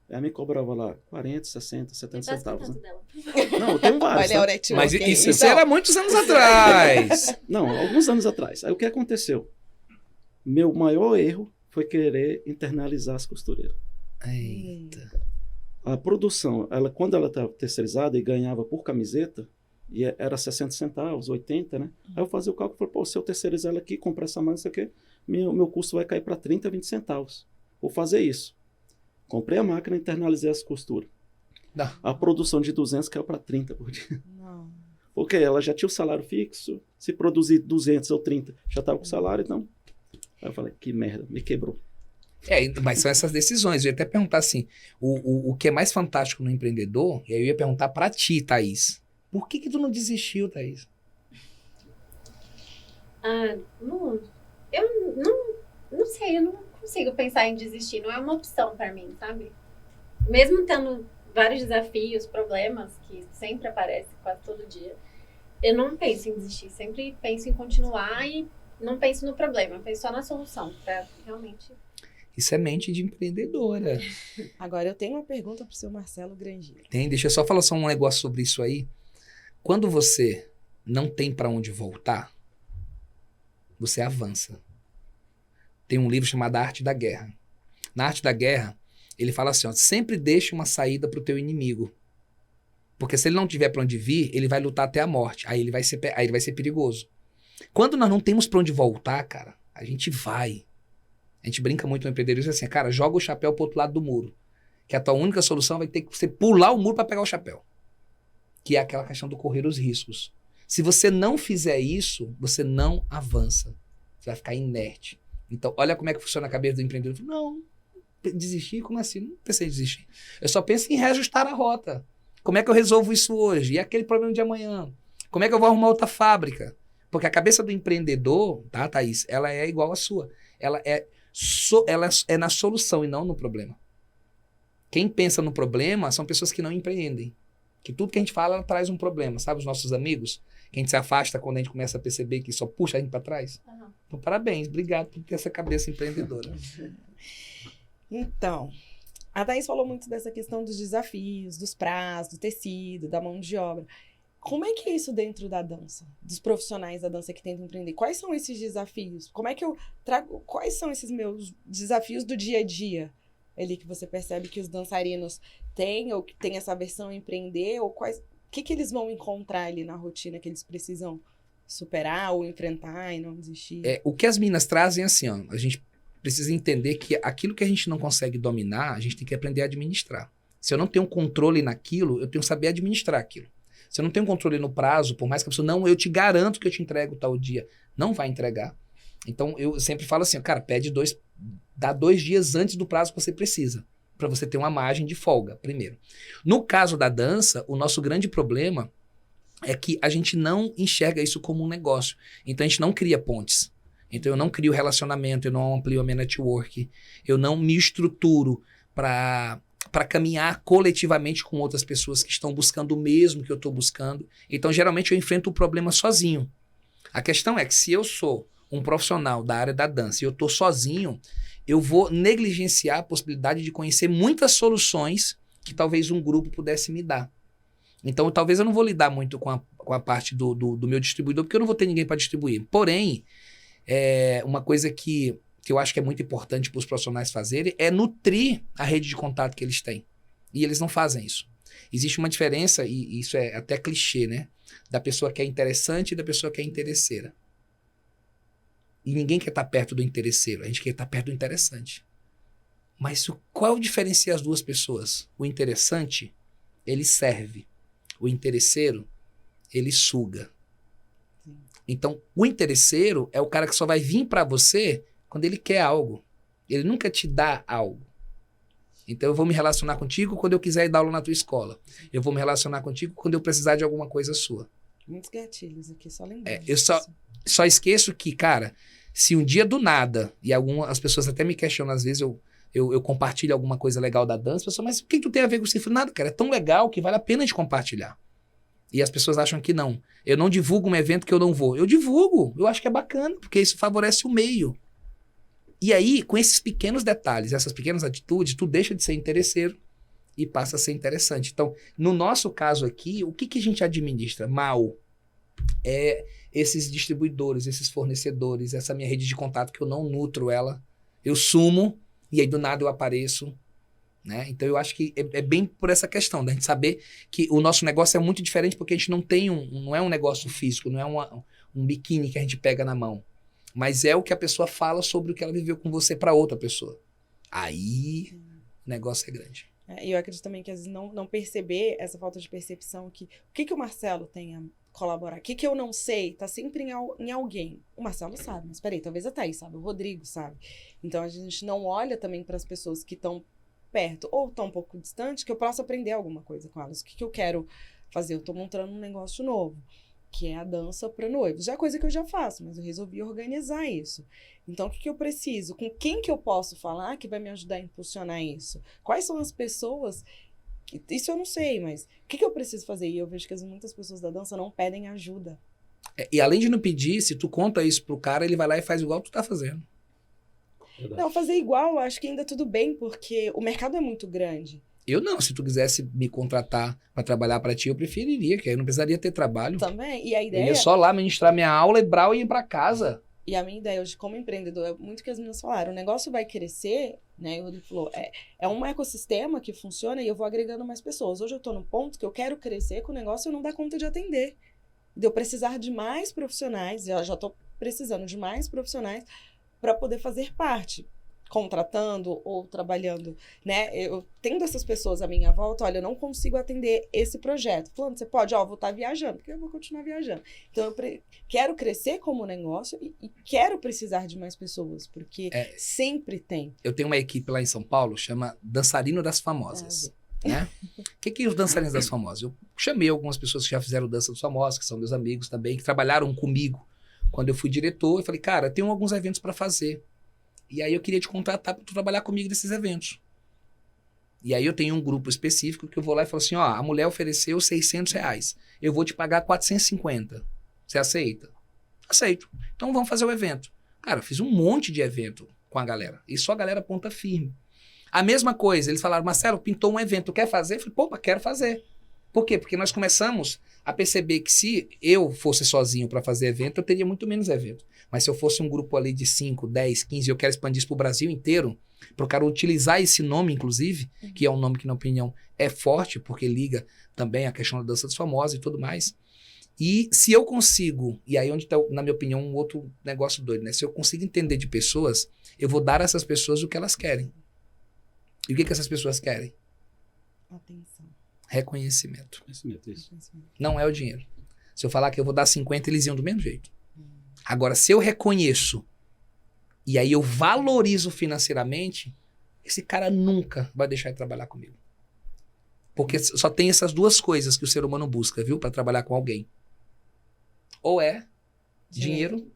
Ela me cobrava lá 40, 60, 70 centavos. Né? Dela. Não, eu tenho vários. Olha, Tá? Auretti, Mas ok. isso Então, era muitos anos atrás. Não, alguns anos atrás. Aí o que aconteceu? Meu maior erro foi querer internalizar as costureiras. Eita. A produção, quando ela estava terceirizada e ganhava por camiseta, e era 60 centavos, 80, né? Aí eu fazia o cálculo e falei, pô, se eu terceirizar ela aqui, comprar essa máquina, isso aqui, meu custo vai cair para 30, 20 centavos. Vou fazer isso. Comprei a máquina e internalizei as costuras. Não. A produção de 200 caiu para 30 por dia. Não. Porque ela já tinha o salário fixo, se produzir 200 ou 30, já estava com o salário, então... Aí eu falei, que merda, me quebrou. Mas são essas decisões. Eu ia até perguntar assim, o que é mais fantástico no empreendedor, e aí eu ia perguntar pra ti, Thaís. Por que tu não desistiu, Thaís? Eu não sei, eu não consigo pensar em desistir. Não é uma opção pra mim, sabe? Mesmo tendo vários desafios, problemas, que sempre aparecem quase todo dia, eu não penso em desistir. Sempre penso em continuar e não penso no problema. Penso só na solução, pra realmente... Isso é mente de empreendedora. Agora eu tenho uma pergunta pro seu Marcelo Grangeiro. Deixa eu só falar um negócio sobre isso aí. Quando você não tem pra onde voltar, você avança. Tem um livro chamado A Arte da Guerra. Na Arte da Guerra, ele fala assim, ó, sempre deixe uma saída pro teu inimigo. Porque se ele não tiver pra onde vir, ele vai lutar até a morte. Aí ele vai ser perigoso. Quando nós não temos pra onde voltar, cara, a gente vai. A gente brinca muito no empreendedorismo assim, cara, joga o chapéu pro outro lado do muro. Que a tua única solução vai ter que você pular o muro para pegar o chapéu. Que é aquela questão do correr os riscos. Se você não fizer isso, você não avança. Você vai ficar inerte. Então, olha como é que funciona a cabeça do empreendedor. Não, desistir? Como assim? Não pensei em desistir. Eu só penso em reajustar a rota. Como é que eu resolvo isso hoje? E aquele problema de amanhã? Como é que eu vou arrumar outra fábrica? Porque a cabeça do empreendedor, tá, Thaís? Ela é igual à sua. Ela é na solução e não no problema. Quem pensa no problema são pessoas que não empreendem. Que tudo que a gente fala ela traz um problema. Sabe os nossos amigos? Que a gente se afasta quando a gente começa a perceber que só puxa a gente para trás? Uhum. Então, parabéns. Obrigado por ter essa cabeça empreendedora. Então, a Thaís falou muito dessa questão dos desafios, dos prazos, do tecido, da mão de obra. Como é que é isso dentro da dança? Dos profissionais da dança que tentam empreender? Quais são esses desafios? Como é que eu trago... Quais são esses meus desafios do dia a dia? Ali que você percebe que os dançarinos têm, ou que tem essa versão empreender, ou quais... O que eles vão encontrar ali na rotina que eles precisam superar ou enfrentar e não desistir? O que as meninas trazem é assim, ó, a gente precisa entender que aquilo que a gente não consegue dominar, a gente tem que aprender a administrar. Se eu não tenho controle naquilo, eu tenho que saber administrar aquilo. Se eu não tenho controle no prazo, por mais que a pessoa, não, eu te garanto que eu te entrego tal dia, não vai entregar. Então, eu sempre falo assim, cara, dá 2 dias antes do prazo que você precisa. para você ter uma margem de folga, primeiro. No caso da dança, o nosso grande problema é que a gente não enxerga isso como um negócio. Então, a gente não cria pontes. Então, eu não crio relacionamento, eu não amplio a minha network, eu não me estruturo para caminhar coletivamente com outras pessoas que estão buscando o mesmo que eu estou buscando. Então, geralmente, eu enfrento o problema sozinho. A questão é que se eu sou um profissional da área da dança e eu estou sozinho, eu vou negligenciar a possibilidade de conhecer muitas soluções que talvez um grupo pudesse me dar. Então, talvez eu não vou lidar muito com a parte do meu distribuidor, porque eu não vou ter ninguém para distribuir. Porém, uma coisa que eu acho que é muito importante para os profissionais fazerem é nutrir a rede de contato que eles têm. E eles não fazem isso. Existe uma diferença, e isso é até clichê, né? Da pessoa que é interessante e da pessoa que é interesseira. E ninguém quer estar perto do interesseiro, a gente quer estar perto do interessante. Mas qual diferencia as duas pessoas? O interessante, ele serve. O interesseiro, ele suga. Então, o interesseiro é o cara que só vai vir para você quando ele quer algo. Ele nunca te dá algo. Então, eu vou me relacionar contigo quando eu quiser ir dar aula na tua escola. Eu vou me relacionar contigo quando eu precisar de alguma coisa sua. Muitos gatilhos aqui, só lembrando. Eu só esqueço que, cara, se um dia do nada, e as pessoas até me questionam, às vezes eu compartilho alguma coisa legal da dança, pessoal, mas o que tu tem a ver com isso? Eu falo, nada, cara, é tão legal que vale a pena de compartilhar. E as pessoas acham que não. Eu não divulgo um evento que eu não vou. Eu divulgo, eu acho que é bacana, porque isso favorece o meio. E aí, com esses pequenos detalhes, essas pequenas atitudes, tu deixa de ser interesseiro e passa a ser interessante. Então, no nosso caso aqui, o que a gente administra mal é esses distribuidores, esses fornecedores, essa minha rede de contato que eu não nutro ela, eu sumo e aí do nada eu apareço, né? Então eu acho que é bem por essa questão da gente saber que o nosso negócio é muito diferente porque a gente não tem não é um negócio físico, não é um biquíni que a gente pega na mão, mas é o que a pessoa fala sobre o que ela viveu com você para outra pessoa. Aí o negócio é grande. E eu acredito também que às vezes não perceber essa falta de percepção que o que o Marcelo tem a colaborar, o que eu não sei, tá sempre em alguém. O Marcelo sabe, mas peraí, talvez a Thaís sabe, o Rodrigo sabe. Então a gente não olha também para as pessoas que estão perto ou estão um pouco distante, que eu possa aprender alguma coisa com elas. O que eu quero fazer? Eu tô montando um negócio novo, que é a dança para noivos. Já é coisa que eu já faço, mas eu resolvi organizar isso. Então, o que eu preciso? Com quem que eu posso falar que vai me ajudar a impulsionar isso? Quais são as pessoas? Isso eu não sei, mas o que eu preciso fazer? E eu vejo que muitas pessoas da dança não pedem ajuda. E além de não pedir, se tu conta isso pro cara, ele vai lá e faz igual tu tá fazendo. Não, fazer igual, eu acho que ainda tudo bem, porque o mercado é muito grande. Eu não, se tu quisesse me contratar para trabalhar para ti, eu preferiria, que aí eu não precisaria ter trabalho. Também, e a ideia... Eu ia só lá ministrar minha aula e brau e ir para casa. E a minha ideia hoje, como empreendedor, é muito que as meninas falaram, o negócio vai crescer, né, e o Rodrigo falou, é um ecossistema que funciona e eu vou agregando mais pessoas. Hoje eu tô no ponto que eu quero crescer com o negócio e eu não dá conta de atender. De eu precisar de mais profissionais, eu já tô precisando de mais profissionais para poder fazer parte, contratando ou trabalhando, né? Eu tendo essas pessoas à minha volta, olha, eu não consigo atender esse projeto. Falando, você pode, vou estar viajando, porque eu vou continuar viajando. Então, eu quero crescer como negócio e quero precisar de mais pessoas, porque sempre tem. Eu tenho uma equipe lá em São Paulo, chama Dançarino das Famosas. Né? O que é os dançarinos das famosas? Eu chamei algumas pessoas que já fizeram dança dos famosos, que são meus amigos também, que trabalharam comigo quando eu fui diretor. Eu falei, cara, eu tenho alguns eventos para fazer. E aí eu queria te contratar para tu trabalhar comigo nesses eventos. E aí eu tenho um grupo específico que eu vou lá e falo assim, a mulher ofereceu R$600. Eu vou te pagar 450. Você aceita? Aceito. Então vamos fazer o evento. Cara, eu fiz um monte de evento com a galera. E só a galera ponta firme. A mesma coisa, eles falaram, Marcelo, pintou um evento, tu quer fazer? Eu falei, pô, quero fazer. Por quê? Porque nós começamos a perceber que se eu fosse sozinho para fazer evento, eu teria muito menos evento. Mas se eu fosse um grupo ali de 5, 10, 15, eu quero expandir isso para o Brasil inteiro, para o cara utilizar esse nome, inclusive, que é um nome que, na opinião, é forte, porque liga também a questão da dança dos famosos e tudo mais. E se eu consigo, e aí onde está, na minha opinião, um outro negócio doido, né? Se eu consigo entender de pessoas, eu vou dar a essas pessoas o que elas querem. E o que essas pessoas querem? Atenção. Reconhecimento. Reconhecimento, isso. Não é o dinheiro. Se eu falar que eu vou dar 50, eles iam do mesmo jeito. Agora, se eu reconheço e aí eu valorizo financeiramente, esse cara nunca vai deixar de trabalhar comigo. Porque só tem essas duas coisas que o ser humano busca, viu? Para trabalhar com alguém. Ou é dinheiro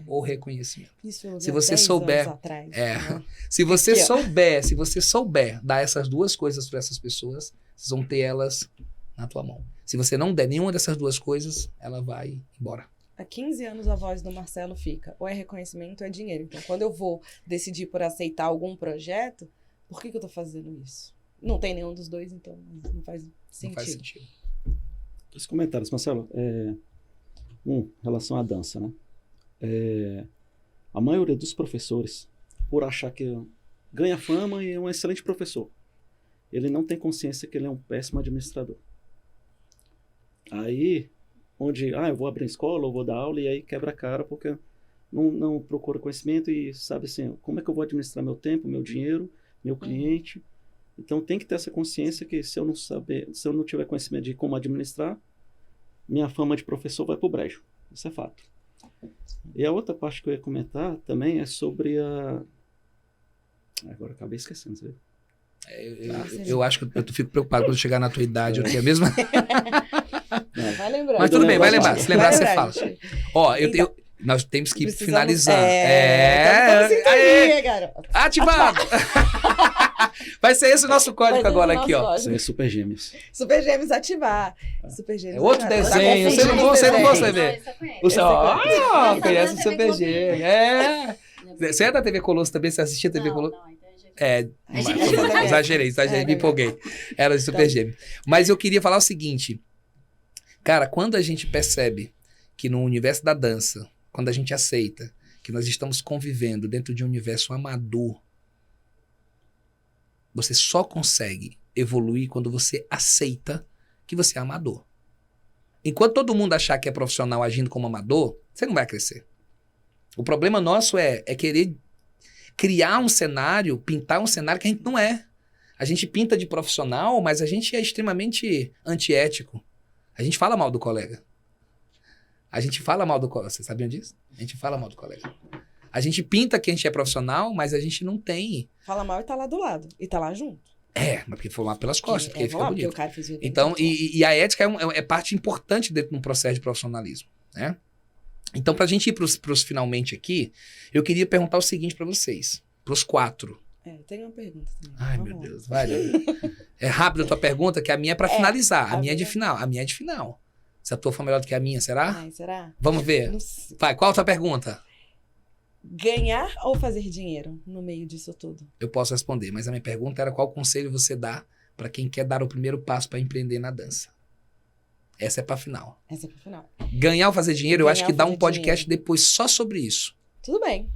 ou reconhecimento. Isso eu Se vi há você 10 souber- anos atrás, É. né? Se você Aqui, ó. souber dar essas duas coisas para essas pessoas, vocês vão ter elas na tua mão. Se você não der nenhuma dessas duas coisas, ela vai embora. Há 15 anos a voz do Marcelo fica, ou é reconhecimento ou é dinheiro. Então, quando eu vou decidir por aceitar algum projeto, por que eu tô fazendo isso? Não tem nenhum dos dois, então não faz Não sentido. faz sentido. Os comentários, Marcelo. Em relação à dança, né? A maioria dos professores, por achar que ganha fama e é um excelente professor, ele não tem consciência que ele é um péssimo administrador. Aí, eu vou abrir escola, eu vou dar aula, e aí quebra a cara porque não procura conhecimento e sabe assim, como é que eu vou administrar meu tempo, meu dinheiro, meu cliente. Então tem que ter essa consciência que se eu não tiver conhecimento de como administrar, minha fama de professor vai pro brejo. Isso é fato. E a outra parte que eu ia comentar também é sobre agora eu acabei esquecendo, sabe? Eu acho que eu fico preocupado quando eu chegar na tua idade, eu tenho a mesma... Vai lembrar. Mas tudo bem, vai lembrar. Se lembrar, você fala. gente. Ó, Então, nós temos que Precisamos- finalizar. Estamos em sintonia, garoto. Ativado! Vai ser esse o nosso código Vai ser agora o aqui, nosso ó. código. Isso é Super Gêmeos. Super Gêmeos ativar. Super Gêmeos É outro ativar. desenho, Tá você não confundindo você os vê. desenhos. O seu, Esse conhece o TV CPG. Você é da TV Colosso também? Você assistia a TV Colosso? Não, então a gente... Exagerei, me empolguei. Era de Super Gêmeo. Mas eu queria falar o seguinte. Cara, quando a gente percebe que no universo da dança, quando a gente aceita que nós estamos convivendo dentro de um universo amador, você só consegue evoluir quando você aceita que você é amador. Enquanto todo mundo achar que é profissional agindo como amador, você não vai crescer. O problema nosso é querer criar um cenário, pintar um cenário que a gente não é. A gente pinta de profissional, mas a gente é extremamente antiético. A gente fala mal do colega. Vocês sabiam disso? A gente fala mal do colega. A gente pinta que a gente é profissional, mas a gente não tem. Fala mal e tá lá do lado. E tá lá junto. Mas porque foi lá pelas costas, porque fica Porque bonito. o cara fez o evento Então, todo. e a ética é parte importante dentro de um processo de profissionalismo, né? Então, pra gente ir pros finalmente aqui, eu queria perguntar o seguinte pra vocês, pros 4. Tem uma pergunta também. Ai, Vamos meu lá. Deus, vai. É rápido a tua pergunta, que a minha é pra finalizar. A a minha é de minha- final. A minha é de final. Se a tua for melhor do que a minha, será? Ai, será? Vamos ver. Não sei. Vai, qual a tua pergunta? Ganhar ou fazer dinheiro no meio disso tudo? Eu posso responder, mas a minha pergunta era qual conselho você dá pra quem quer dar o primeiro passo pra empreender na dança. Essa é pra final. Essa é pro final. Ganhar ou fazer dinheiro, eu Ganhar acho que ou dá um fazer podcast dinheiro. depois só sobre isso. Tudo bem.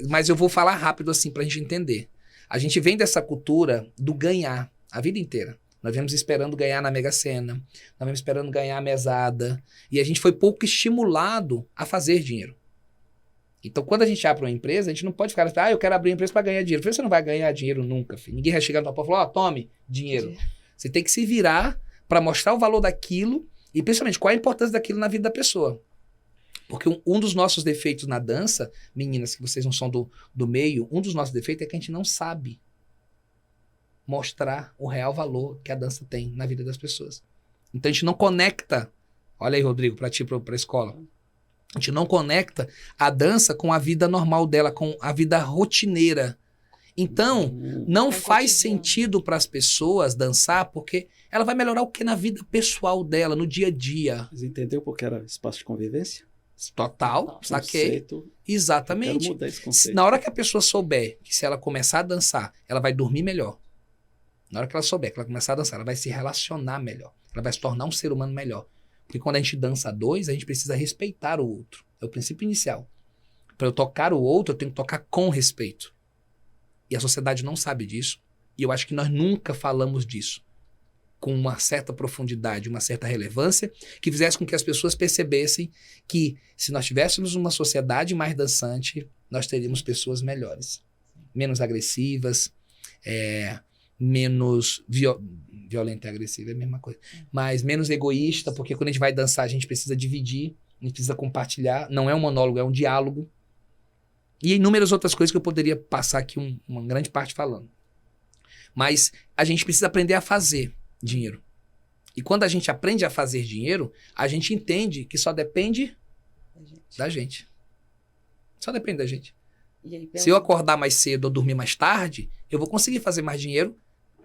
Mas eu vou falar rápido assim pra gente entender. A gente vem dessa cultura do ganhar a vida inteira. Nós vemos esperando ganhar na Mega Sena, nós vemos esperando ganhar a mesada, e a gente foi pouco estimulado a fazer dinheiro. Então, quando a gente abre uma empresa, a gente não pode ficar assim, eu quero abrir uma empresa para ganhar dinheiro. Você não vai ganhar dinheiro nunca, filho. Ninguém vai chegar na tua porta e falar, tome dinheiro. Você tem que se virar para mostrar o valor daquilo e, principalmente, qual a importância daquilo na vida da pessoa. Porque um dos nossos defeitos na dança, meninas, que vocês não são do meio, um dos nossos defeitos é que a gente não sabe mostrar o real valor que a dança tem na vida das pessoas. Então, a gente não conecta, olha aí, Rodrigo, para ti, para a escola, a gente não conecta a dança com a vida normal dela, com a vida rotineira. Então, não faz cotidiano. sentido para as pessoas dançar, porque ela vai melhorar o que na vida pessoal dela, no dia a dia. Você entendeu porque era espaço de convivência? Total, saquei. Conceito, eu Exatamente. quero mudar esse conceito. Na hora que a pessoa souber que se ela começar a dançar, ela vai dormir melhor. Na hora que ela souber que ela começar a dançar, ela vai se relacionar melhor. Ela vai se tornar um ser humano melhor. Porque quando a gente dança a dois, a gente precisa respeitar o outro. É o princípio inicial. Para eu tocar o outro, eu tenho que tocar com respeito. E a sociedade não sabe disso. E eu acho que nós nunca falamos disso com uma certa profundidade, uma certa relevância, que fizesse com que as pessoas percebessem que se nós tivéssemos uma sociedade mais dançante, nós teríamos pessoas melhores. Menos agressivas, menos violenta e agressiva, é a mesma coisa. Mas menos egoísta, porque quando a gente vai dançar, a gente precisa dividir, a gente precisa compartilhar. Não é um monólogo, é um diálogo. E inúmeras outras coisas que eu poderia passar aqui uma grande parte falando. Mas a gente precisa aprender a fazer dinheiro. E quando a gente aprende a fazer dinheiro, a gente entende que só depende da gente. Só depende da gente. E aí, Se eu acordar mais cedo ou dormir mais tarde, eu vou conseguir fazer mais dinheiro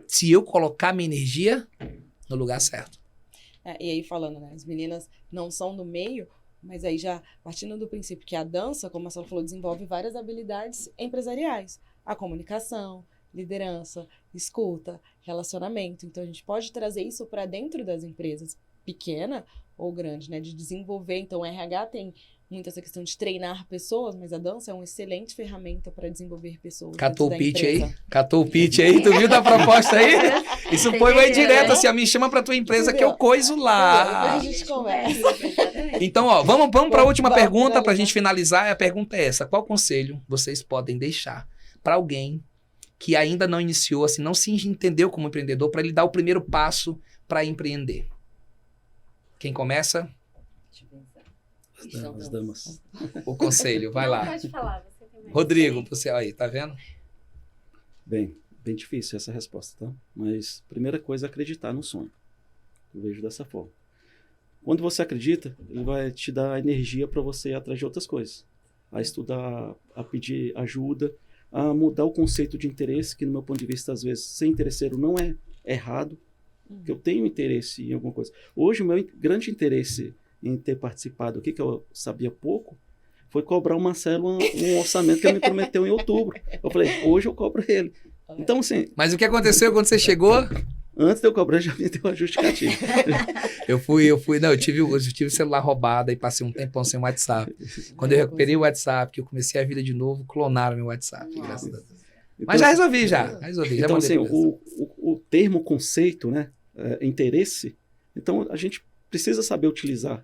se eu colocar minha energia no lugar certo. E aí falando, né? As meninas não são do meio, mas aí já partindo do princípio que a dança, como a senhora falou, desenvolve várias habilidades empresariais. A comunicação, liderança, escuta, relacionamento. Então a gente pode trazer isso para dentro das empresas, pequena ou grande, né? De desenvolver. Então o RH tem muito essa questão de treinar pessoas, mas a dança é uma excelente ferramenta para desenvolver pessoas. Catou o dentro da pitch empresa. aí? Catou o pitch aí? Tu viu da proposta aí? Isso põe mais direto, assim, me chama pra tua empresa que eu coiso lá. Depois a gente conversa. Então, ó, vamos para a última Vamos pergunta pra finalizar. gente finalizar. E a pergunta é essa: qual conselho vocês podem deixar pra alguém que ainda não iniciou, assim, não se entendeu como empreendedor, pra ele dar o primeiro passo pra empreender? Quem começa? Deixa eu pensar. As damas. O conselho, vai Não, lá. pode falar, você tem mais Rodrigo, experiência. você aí, tá vendo? Bem difícil essa resposta, tá? Mas primeira coisa é acreditar no sonho. Eu vejo dessa forma. Quando você acredita, ele vai te dar energia para você ir atrás de outras coisas. A estudar, a pedir ajuda, a mudar o conceito de interesse, que no meu ponto de vista, às vezes, ser interesseiro não é errado, porque eu tenho interesse em alguma coisa. Hoje, o meu grande interesse em ter participado aqui, que eu sabia pouco, foi cobrar o Marcelo um orçamento que ele me prometeu em outubro. Eu falei, hoje eu cobro ele. Então, assim, Mas o que aconteceu quando você chegou? antes de eu cobrar, já me deu uma justificativa. Não, eu tive o celular roubado e passei um tempão sem WhatsApp. Quando eu recuperei o WhatsApp, que eu comecei a vida de novo, clonaram meu WhatsApp, graças a Deus. Então, Mas já resolvi, já Então, mandei assim, pra você. o termo conceito, né, interesse, então a gente precisa saber utilizar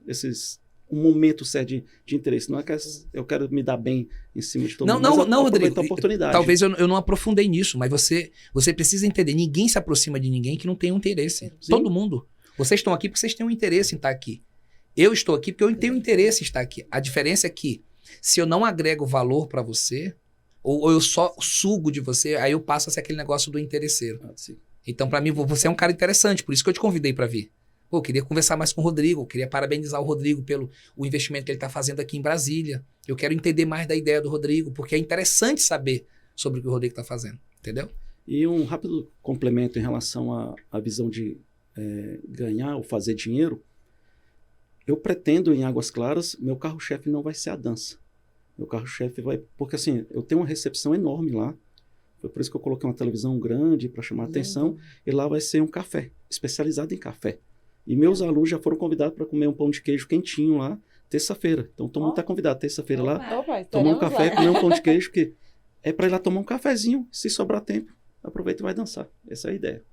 um momento certo de interesse. Não é que eu quero me dar bem em cima de todo mundo, mas Não, aproveitar Rodrigo. a oportunidade. Talvez eu não aprofundei nisso, mas você precisa entender. Ninguém se aproxima de ninguém que não tenha um interesse. Sim. Todo mundo. Vocês estão aqui porque vocês têm um interesse em estar aqui. Eu estou aqui porque eu tenho interesse em estar aqui. A diferença é que se eu não agrego valor para você, ou eu só sugo de você, aí eu passo a ser aquele negócio do interesseiro. Sim. Então, para mim, você é um cara interessante, por isso que eu te convidei para vir. Pô, eu queria conversar mais com o Rodrigo, eu queria parabenizar o Rodrigo pelo o investimento que ele está fazendo aqui em Brasília. Eu quero entender mais da ideia do Rodrigo, porque é interessante saber sobre o que o Rodrigo está fazendo, entendeu? E um rápido complemento em relação à visão de ganhar ou fazer dinheiro. Eu pretendo, em Águas Claras, meu carro-chefe não vai ser a dança. Meu carro-chefe vai... Porque, assim, eu tenho uma recepção enorme lá. Foi por isso que eu coloquei uma televisão grande para chamar a atenção. E lá vai ser um café, especializado em café. E meus alunos já foram convidados para comer um pão de queijo quentinho lá, terça-feira. Então, todo mundo está convidado terça-feira lá, tomar um café, comer um pão de queijo, que é para ir lá tomar um cafezinho, se sobrar tempo, aproveita e vai dançar. Essa é a ideia.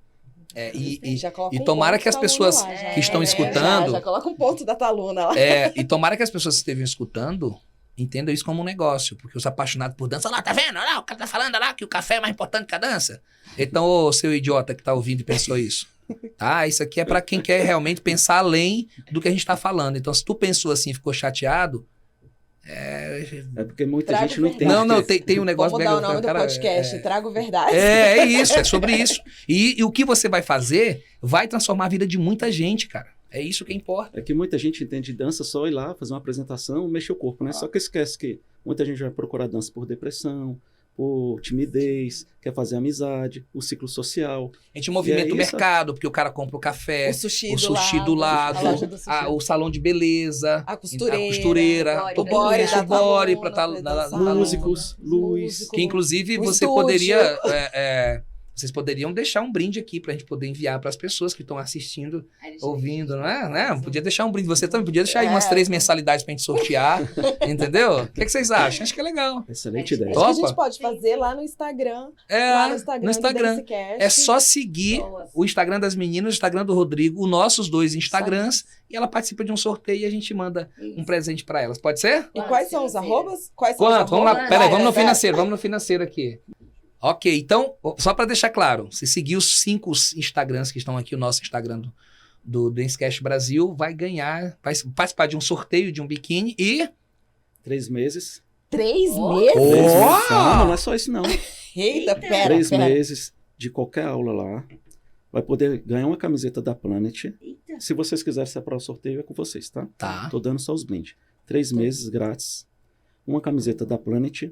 E tomara que as pessoas que estão escutando... Já coloca um ponto da Taluna lá. E tomara que as pessoas que estejam escutando entendam isso como um negócio, porque os apaixonados por dança, olha lá, tá vendo? Olha lá, o cara tá falando lá que o café é mais importante que a dança. Então, ô seu idiota que tá ouvindo e pensou isso, tá? Isso aqui é para quem quer realmente pensar além do que a gente tá falando. Então, se tu pensou assim e ficou chateado, É porque muita Trago gente não verdade. entende. Tem um negócio... Vamos dar o nome do podcast, Trago Verdade. É isso, é sobre isso. E o que você vai fazer vai transformar a vida de muita gente, cara. É isso que importa. É que muita gente entende de dança só ir lá, fazer uma apresentação, mexer o corpo, né? Só que esquece que muita gente vai procurar dança por depressão, por timidez, quer fazer amizade, o ciclo social. A gente movimenta o isso. mercado, porque o cara compra o café, O sushi do lado, a loja do sushi. o salão de beleza, A costureira, o tudo body isso, da o body Taluna, pra pra tá dançar. Músicos, luz. que inclusive O você estúdio. poderia... vocês poderiam deixar um brinde aqui pra gente poder enviar pras pessoas que estão assistindo, ouvindo, não é? Né? Podia deixar um brinde. Você também podia deixar aí umas 3 mensalidades pra gente sortear, entendeu? O que vocês acham? Acho que é legal. Excelente ideia. Acho que a gente Topa? pode fazer lá no Instagram. Lá no Instagram. no Instagram. do Dancecast. É só seguir Boa. o Instagram das meninas, o Instagram do Rodrigo, os nossos 2 Instagrams, e ela participa de um sorteio e a gente manda um presente pra elas. Pode ser? E quais são os arrobas? Quais são Quanto? os Vamos lá, arrobas? peraí, vamos no Vai, financeiro, vamos no financeiro aqui. Ok, então, só para deixar claro, se seguir os 5 Instagrams que estão aqui, o nosso Instagram do Dancecast Brasil, vai participar de um sorteio de um biquíni e... 3 meses. 3 Oh. meses? 3 meses. Oh! Calma, não é só isso não. Eita, pera, 3 pera. meses. de qualquer aula lá vai poder ganhar uma camiseta da Planet. Eita. Se vocês quiserem separar o sorteio, é com vocês, tá? Tá. Tô dando só os blindes. 3 meses grátis, uma camiseta da Planet.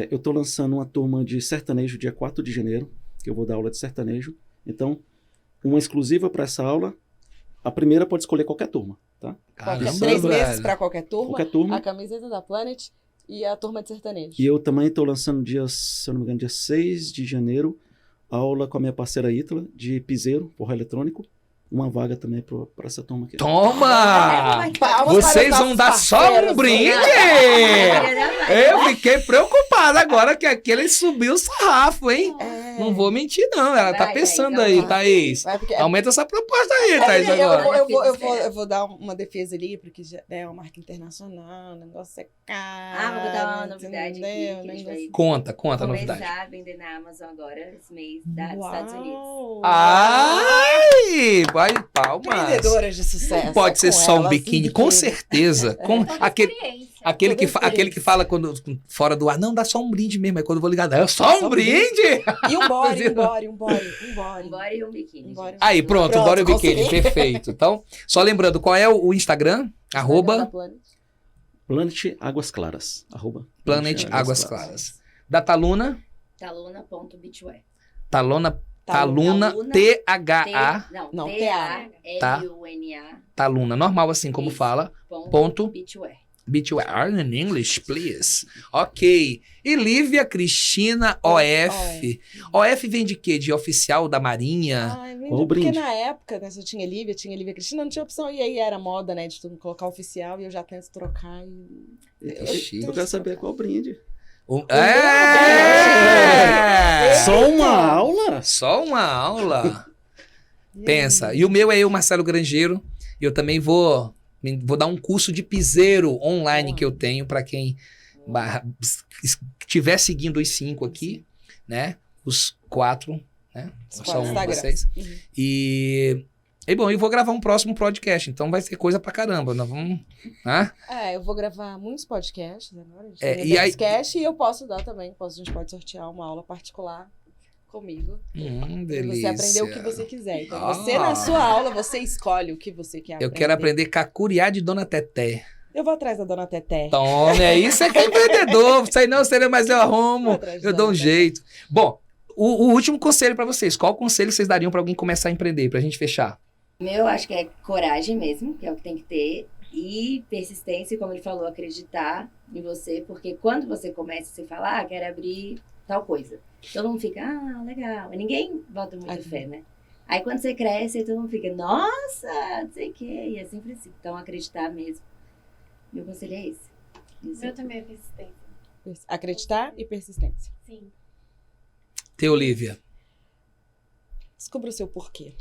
Eu tô lançando uma turma de sertanejo dia 4 de janeiro, que eu vou dar aula de sertanejo. Então, uma exclusiva para essa aula. A primeira pode escolher qualquer turma, tá? Caramba, 3 meses velho. para qualquer turma, Qualquer turma. a camiseta da Planet e a turma de sertanejo. E eu também tô lançando se eu não me engano, dia 6 de janeiro, aula com a minha parceira Ítala, de piseiro, forró eletrônico. Uma vaga também para essa turma aqui. Toma! Palmas Vocês para os vão dar nossos só um parceiros, brinde! É. Eu fiquei preocupada agora que aquele subiu o sarrafo, hein? É. Não vou mentir, não. Ela tá Vai, pensando vai, aí, vai. Thaís. Vai, porque- Aumenta essa proposta aí, Thaís, eu, agora. eu vou dar uma defesa ali, porque já é uma marca internacional, o negócio é caro. Vou dar uma novidade entendeu? aqui. Que O a gente negócio- Conta a vai novidade. começar a vender na Amazon agora, esse mês, dos Estados Unidos. Uau! Ai! Vai, palmas. Empreendedoras de sucesso. Não pode é ser com só um elas, biquíni, com certeza. Com aquele, Experiência. aquele, que, Toda aquele que fala quando, fora do ar, não, dá só um brinde mesmo. Aí quando eu vou ligar, é só um brinde? E um body, Fazendo- um body. Um body e um biquíni. Um body. gente. Aí, pronto, Pronto, bora o biquíni, consegui. perfeito. Então, só lembrando, qual é o Instagram? Da Arroba Planet. Planet Águas Claras. Planet Águas Claras. Da Taluna, Taluna.beachwear. Taluna, Taluna. T-H-A, Não, T-A-L-U-N-A. Taluna, normal assim como Isso. fala. Ponto. Ponto. Beachwear. Beachwear in English, please. Ok. E Lívia Cristina OF. OF vem de quê? De oficial da Marinha? Ai, Qual o porque brinde? na época, né, só tinha Lívia Cristina, não tinha opção. E aí era moda, né, de tu colocar oficial e eu já tento trocar. Chique. Eu quero saber qual brinde. É! Só uma aula? Só uma aula. Pensa. E o meu é eu, Marcelo Grangeiro. E eu também vou dar um curso de piseiro online que eu tenho para quem estiver seguindo os 5 aqui, né? Os 4, né? Só um de Instagram. vocês. Uhum. E bom, eu vou gravar um próximo podcast, então vai ser coisa pra caramba. Nós vamos. Eu vou gravar muitos podcasts agora. E aí- Podcast, e eu posso dar também. A gente pode sortear uma aula particular comigo. E Delícia. você aprender o que você quiser. Então, Ah. você, na sua aula, você escolhe o que você quer aprender. Eu quero aprender cacuriá de Dona Teté. Eu vou atrás da Dona Teté. Tome, é isso, é que é empreendedor. Isso aí não seria, mas eu arrumo. Vou atrás Eu da dou um Dona Teté. jeito. Bom, o último conselho pra vocês. Qual conselho vocês dariam pra alguém começar a empreender? Pra gente fechar. Meu, acho que é coragem mesmo, que é o que tem que ter. E persistência, como ele falou, acreditar em você. Porque quando você começa, você fala, quero abrir tal coisa. Todo mundo fica, legal. E ninguém bota muita fé, né? Aí quando você cresce, todo mundo fica, nossa, não sei o quê. E é sempre assim. Então, acreditar mesmo. Meu conselho é esse. Isso. Eu também é persistência. Acreditar e persistência. Sim. Teu, Olivia. Descubra o seu porquê.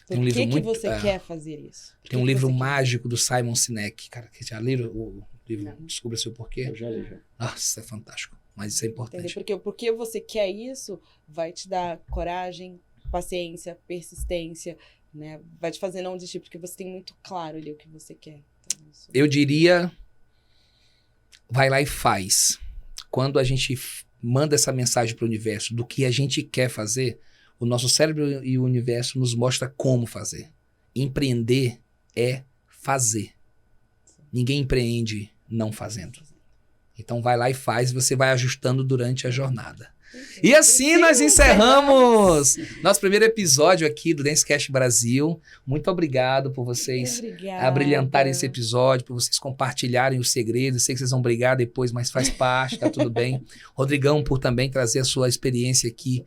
Tem Por um livro que muito- você quer fazer isso? Por Tem um que livro você quer? mágico do Simon Sinek. Cara, que já leram o livro Não. Descubra Seu Porquê? Eu já li, já. Nossa, é fantástico. Mas isso é Entendeu? importante. Porque você quer isso, vai te dar coragem, paciência, persistência, né? Vai te fazer não desistir, porque você tem muito claro ali o que você quer. Então, isso- Eu diria, vai lá e faz. Quando a gente manda essa mensagem para o universo do que a gente quer fazer, o nosso cérebro e o universo nos mostra como fazer. Empreender é fazer. Ninguém empreende não fazendo. Então vai lá e faz, e você vai ajustando durante a jornada. E assim nós encerramos nosso primeiro episódio aqui do Dancecast Brasil. Muito obrigado por vocês Obrigada. abrilhantarem esse episódio, por vocês compartilharem os segredos. Sei que vocês vão brigar depois, mas faz parte, tá tudo bem. Rodrigão, por também trazer a sua experiência aqui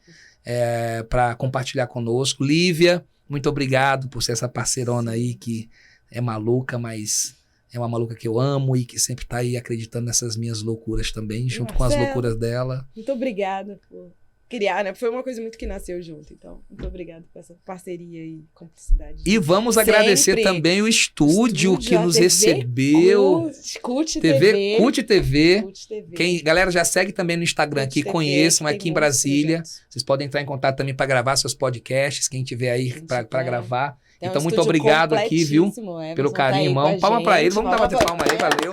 para compartilhar conosco. Lívia, muito obrigado por ser essa parceirona aí que é maluca, mas é uma maluca que eu amo e que sempre tá aí acreditando nessas minhas loucuras também, junto com as Marcelo. loucuras dela. Muito obrigada por criar, né? Foi uma coisa muito que nasceu junto. Então, muito obrigada por essa parceria e cumplicidade. E vamos Sempre. agradecer também o estúdio que a nos TV recebeu. Cult TV, Cult TV. Cult TV. Galera, já segue também no Instagram Cult aqui, TV, conheçam tem aqui em muitos Brasília. projetos. Vocês podem entrar em contato também para gravar seus podcasts, quem tiver aí Quem para tiver. gravar. Tem um Então, muito estúdio obrigado aqui, viu? completíssimo, Pelo Emerson tá carinho, aí irmão. com a Palma pra gente. ele, vamos dar uma pra palma aí, valeu.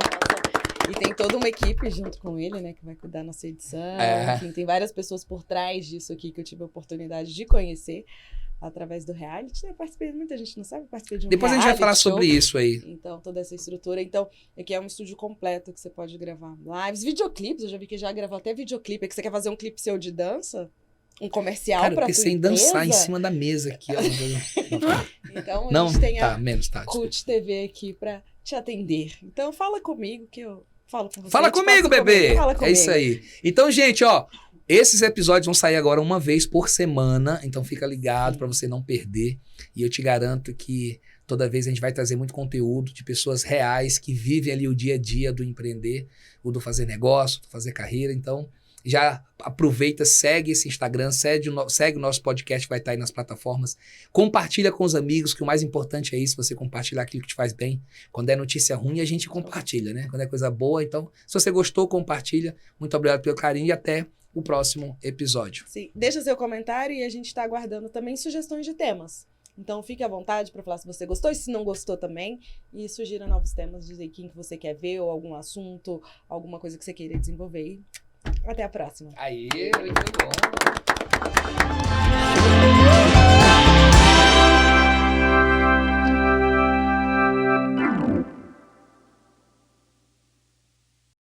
E tem toda uma equipe junto com ele, né, que vai cuidar da nossa edição. Enfim, tem várias pessoas por trás disso aqui que eu tive a oportunidade de conhecer através do reality. Eu participei, muita gente não sabe, eu participei de um Depois a gente vai falar show. sobre isso aí. Então, toda essa estrutura. Então, aqui é um estúdio completo que você pode gravar lives, videoclipes. Eu já vi que já gravou até videoclipe. É que você quer fazer um clipe seu de dança? Um comercial Cara, eu pra pensei em tua dançar em empresa? cima da mesa aqui, ó. Então, Não? a gente tem Tá, a menos, tá. desculpa. CUT TV aqui pra te atender. Então, fala comigo que eu falo com você. Fala eu te comigo, passo bebê! comigo. Fala É comigo. isso aí. Então, gente, ó, esses episódios vão sair agora uma vez por semana, então fica ligado pra você não perder. E eu te garanto que toda vez a gente vai trazer muito conteúdo de pessoas reais que vivem ali o dia a dia do empreender, o do fazer negócio, do fazer carreira. Então, já aproveita, segue esse Instagram, segue o nosso podcast que vai estar aí nas plataformas. Compartilha com os amigos, que o mais importante é isso, você compartilhar aquilo que te faz bem. Quando é notícia ruim, a gente compartilha, né? Quando é coisa boa, então, se você gostou, compartilha. Muito obrigado pelo carinho e até o próximo episódio. Sim, deixa seu comentário e a gente tá aguardando também sugestões de temas. Então, fique à vontade para falar se você gostou e se não gostou também. E sugira novos temas, dizer quem que você quer ver ou algum assunto, alguma coisa que você queira desenvolver. E até a próxima. Aí, muito bom.